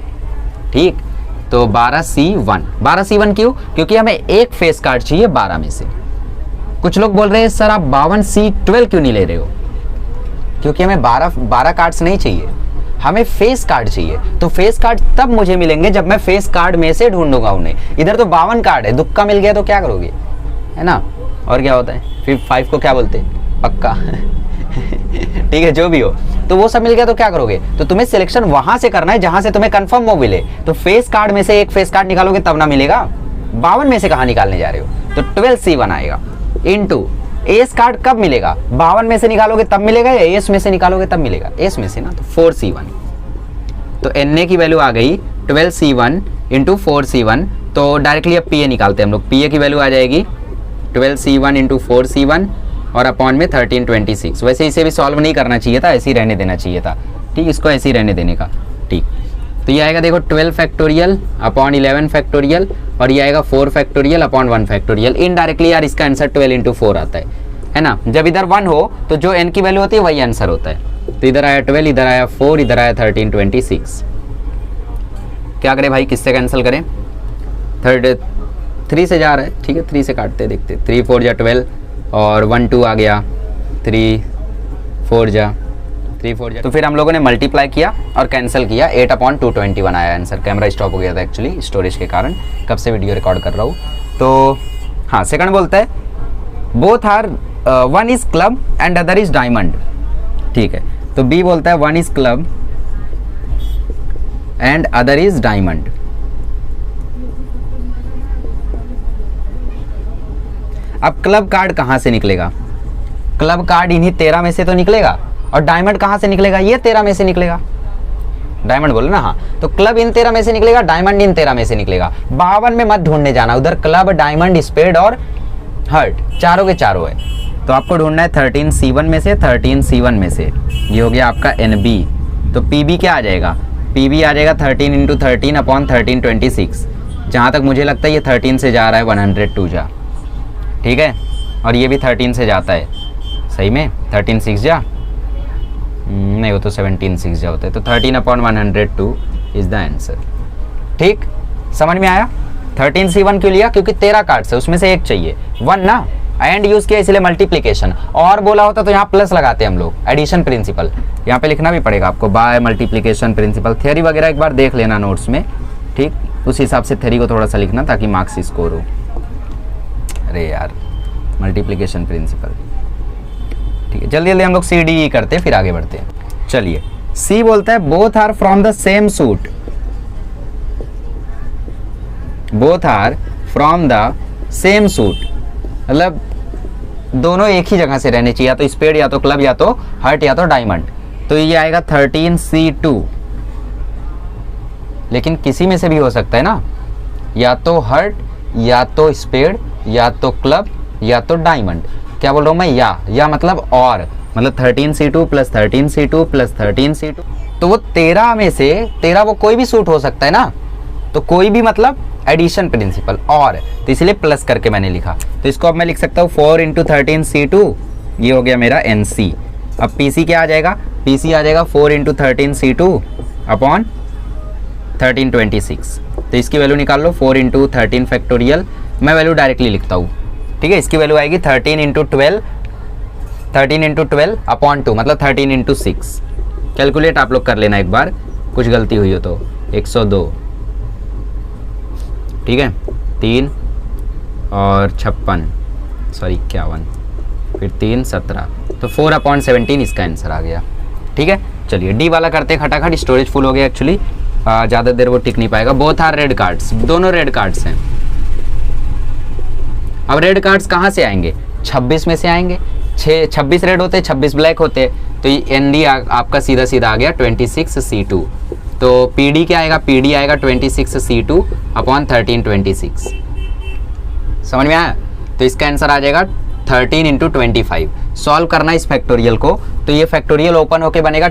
ठीक, तो 12C1। 12C1 क्यों, क्योंकि हमें एक फेस कार्ड चाहिए 12 में से। कुछ लोग बोल रहे हैं सर आप 52C12 क्यों नहीं ले रहे हो, क्योंकि हमें 12 कार्ड्स नहीं चाहिए, हमें फेस कार्ड चाहिए। तो फेस कार्ड तब मुझे मिलेंगे जब मैं फेस कार्ड में से ढूंढूंगा उन्हें। इधर तो 52 कार्ड है, दुक्का मिल गया तो क्या करोगे, है ना। और क्या होता है, फिर 5 को क्या बोलते हैं, पक्का ठीक है, जो भी हो, तो वो सब मिल गया तो क्या करोगे, तो तुम्हें सिलेक्शन वहां से करना है जहां से तुम्हें कंफर्म वो मिले। तो फेस कार्ड में से एक फेस कार्ड निकालोगे तब ना मिलेगा, 52 में से कहां निकालने जा रहे हो, तो 12C1 आएगा इनटू एस कार्ड कब मिलेगा, 52 में से निकालोगे तब मिलेगा या एस में से निकालोगे तब मिलेगा, एस में से ना, तो 4C1। तो Na की वैल्यू आ गई 12C1 इंटू 4C1। तो डायरेक्टली अब PA निकालते हैं हम लोग, PA की वैल्यू आ जाएगी 12C1 इंटू 4C1 और अपॉन में 1326। वैसे इसे भी सॉल्व नहीं करना चाहिए था, ऐसे ही रहने देना चाहिए था, ठीक, इसको ऐसे ही रहने देने का, ठीक। तो ये आएगा देखो 12 फैक्टोरियल अपॉन 11 फैक्टोरियल और ये आएगा 4 फैक्टोरियल अपॉन 1 फैक्टोरियल। इनडायरेक्टली यार इसका आंसर 12 इंटू 4 आता है ना। जब इधर 1 हो तो जो n की वैल्यू होती है वही आंसर होता है। तो इधर आया 12, इधर आया 4, इधर आया 1326। क्या करें भाई, किससे कैंसिल करें, 3 से जा रहा है, ठीक है 3 से काटते देखते, 3 4 जा 12 और 1 2 आ गया, 3 4 जा। तो फिर हम लोगों ने मल्टीप्लाई किया और कैंसिल किया, 8/221 आया आंसर। कैमरा स्टॉप हो गया था एक्चुअली स्टोरेज के कारण, कब से वीडियो रिकॉर्ड कर रहा हूँ। तो हाँ, सेकंड बोलता है both are, one is club and other is diamond, ठीक है। तो बी बोलता है one is club and other is diamond. अब क्लब कार्ड कहां से निकलेगा, क्लब कार्ड इन्हीं 13 में से तो निकलेगा, और डायमंड कहां से निकलेगा, ये 13 में से निकलेगा, डायमंड बोलो ना, हाँ। तो क्लब इन 13 में से निकलेगा, डायमंड इन 13 में से निकलेगा। 52 में मत ढूंढने जाना, उधर क्लब डायमंड स्पेड और हर्ट चारों के चारों है। तो आपको ढूंढना है 13C1 में से, 13C1 में से, ये हो गया आपका NB। तो PB क्या आ जाएगा, PB आ जाएगा 13 इंटू 13 अपॉन 1326। जहाँ तक मुझे लगता है ये 13 से जा रहा है 102 जा, ठीक है, और ये भी 13 से जाता है, सही में 13 6 जा, नहीं वो तो 17 6 जा होता है। तो 13/102 इज द आंसर, ठीक, समझ में आया। 13C1 क्यों लिया, क्योंकि 13 कार्ड्स है, उसमें से एक चाहिए, 1 ना, एंड यूज किया इसलिए मल्टीप्लीकेशन। और बोला होता तो यहाँ प्लस लगाते हम लोग, एडिशन प्रिंसिपल यहाँ पे लिखना भी पड़ेगा आपको, बाय मल्टीप्लीकेशन प्रिंसिपल। थ्योरी वगैरह एक बार देख लेना नोट्स में, ठीक, उस हिसाब से थ्योरी को थोड़ा सा लिखना ताकि मार्क्स स्कोर हो। अरे यार, मल्टीप्लीकेशन प्रिंसिपल, ठीक है। जल्दी जल्दी हम लोग CDE करते हैं फिर आगे बढ़ते हैं। चलिए, C बोलता है both are from the same suit, both are from the same suit, मतलब दोनों एक ही जगह से रहने चाहिए, या तो स्पेड या तो क्लब या तो हर्ट या तो डायमंड। तो ये आएगा 13C2, लेकिन किसी में से भी हो सकता है ना, या तो हर्ट या तो स्पेड या तो क्लब या तो डायमंड। क्या बोल रहा हूँ मैं, या मतलब और, मतलब 13C2 plus 13C2 plus 13C2। तो वो 13 में से 13 वो कोई भी सूट हो सकता है ना, तो कोई भी मतलब एडिशन प्रिंसिपल और, तो इसलिए प्लस करके मैंने लिखा। तो इसको अब मैं लिख सकता हूँ 4 इंटू 13C2, ये हो गया मेरा NC। अब PC क्या आ जाएगा, PC आ जाएगा 4 इंटू 13C2 अपॉन 1326। तो इसकी वैल्यू निकाल लो, 4 इंटू 13 फैक्टोरियल, मैं वैल्यू डायरेक्टली लिखता हूँ, ठीक है। इसकी वैल्यू आएगी 13 इंटू 12 अपॉन 2, मतलब 13 इंटू 6। कैलकुलेट आप लोग कर लेना एक बार, कुछ गलती हुई हो तो 102, ठीक है, 3 और 56, सॉरी 51, फिर 3 17, तो 4/17 इसका आंसर आ गया, ठीक है। चलिए D वाला करते हैं खटाखट, स्टोरेज फुल हो गया एक्चुअली, ज़्यादा देर वो टिक नहीं पाएगा। बोथ आर रेड कार्ड्स, दोनों रेड कार्ड्स हैं। अब रेड कार्ड्स कहाँ से आएंगे, 26 में से आएंगे, 26 रेड होते, 26 ब्लैक होते, तो ये ND आपका सीधा सीधा आ गया 26C2। तो PD क्या आएगा, PD आएगा 26C2 अपॉन 1326। समझ में आया। तो इसका आंसर आ जाएगा 13 इंटू 25। सॉल्व करना इस फैक्टोरियल को, तो ये फैक्टोरियल ओपन होके बनेगा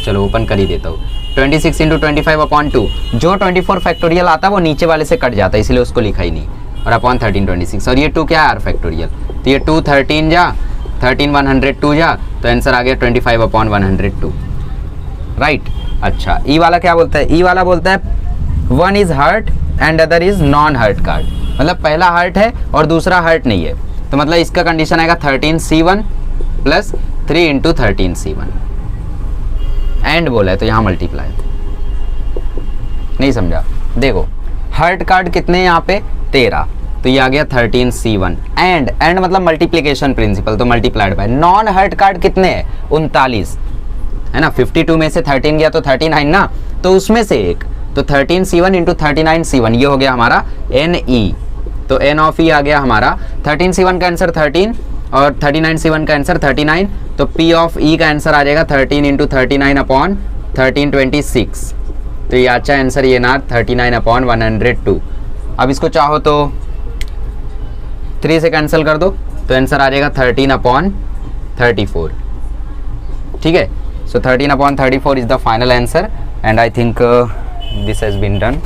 चलो ओपन कर ही देता हूँ, 26 इंटू 25 अपॉन 2। जो 24 फैक्टोरियल आता है वो नीचे वाले से कट जाता है, इसलिए उसको लिखा ही नहीं, और अपॉन 1326। और ये 2 क्या है, R फैक्टोरियल, तो ये 2 13 जा, 13 102 जा, तो आंसर आ गया 25/102, राइट। अच्छा, ई वाला क्या बोलता है, ई वाला बोलता है one is heart and other is non heart card, मतलब पहला हर्ट है और दूसरा हर्ट नहीं है, तो मतलब इसका कंडीशन आएगा 13C1 plus 3 into 13C1। And बोला है तो यहाँ मल्टीप्लाई, नहीं समझा, देखो हर्ट कार्ड कितने हैं यहाँ पे 13, तो ये आ गया 13C1 एंड मतलब मल्टीप्लिकेशन प्रिंसिपल, तो multiplied by non heart card कितने है 39 है ना, 52 में से 13 गया तो 39 ना, तो उसमें से एक, तो 13C1 इंटू 39C1 ये हो गया हमारा NE, तो N ऑफ E आ गया हमारा 13C1 का आंसर 13 और 39C1 का आंसर 39, तो P ऑफ E का आंसर आ जाएगा 13 इंटू 39 अपॉन 1326, तो ये अच्छा आंसर ये ना 39 अपॉन 102। अब इसको चाहो तो 3 से कैंसिल कर दो, तो आंसर आ जाएगा 13 अपॉन 34, ठीक है। So 13 upon 34 is the final answer and I think this has been done.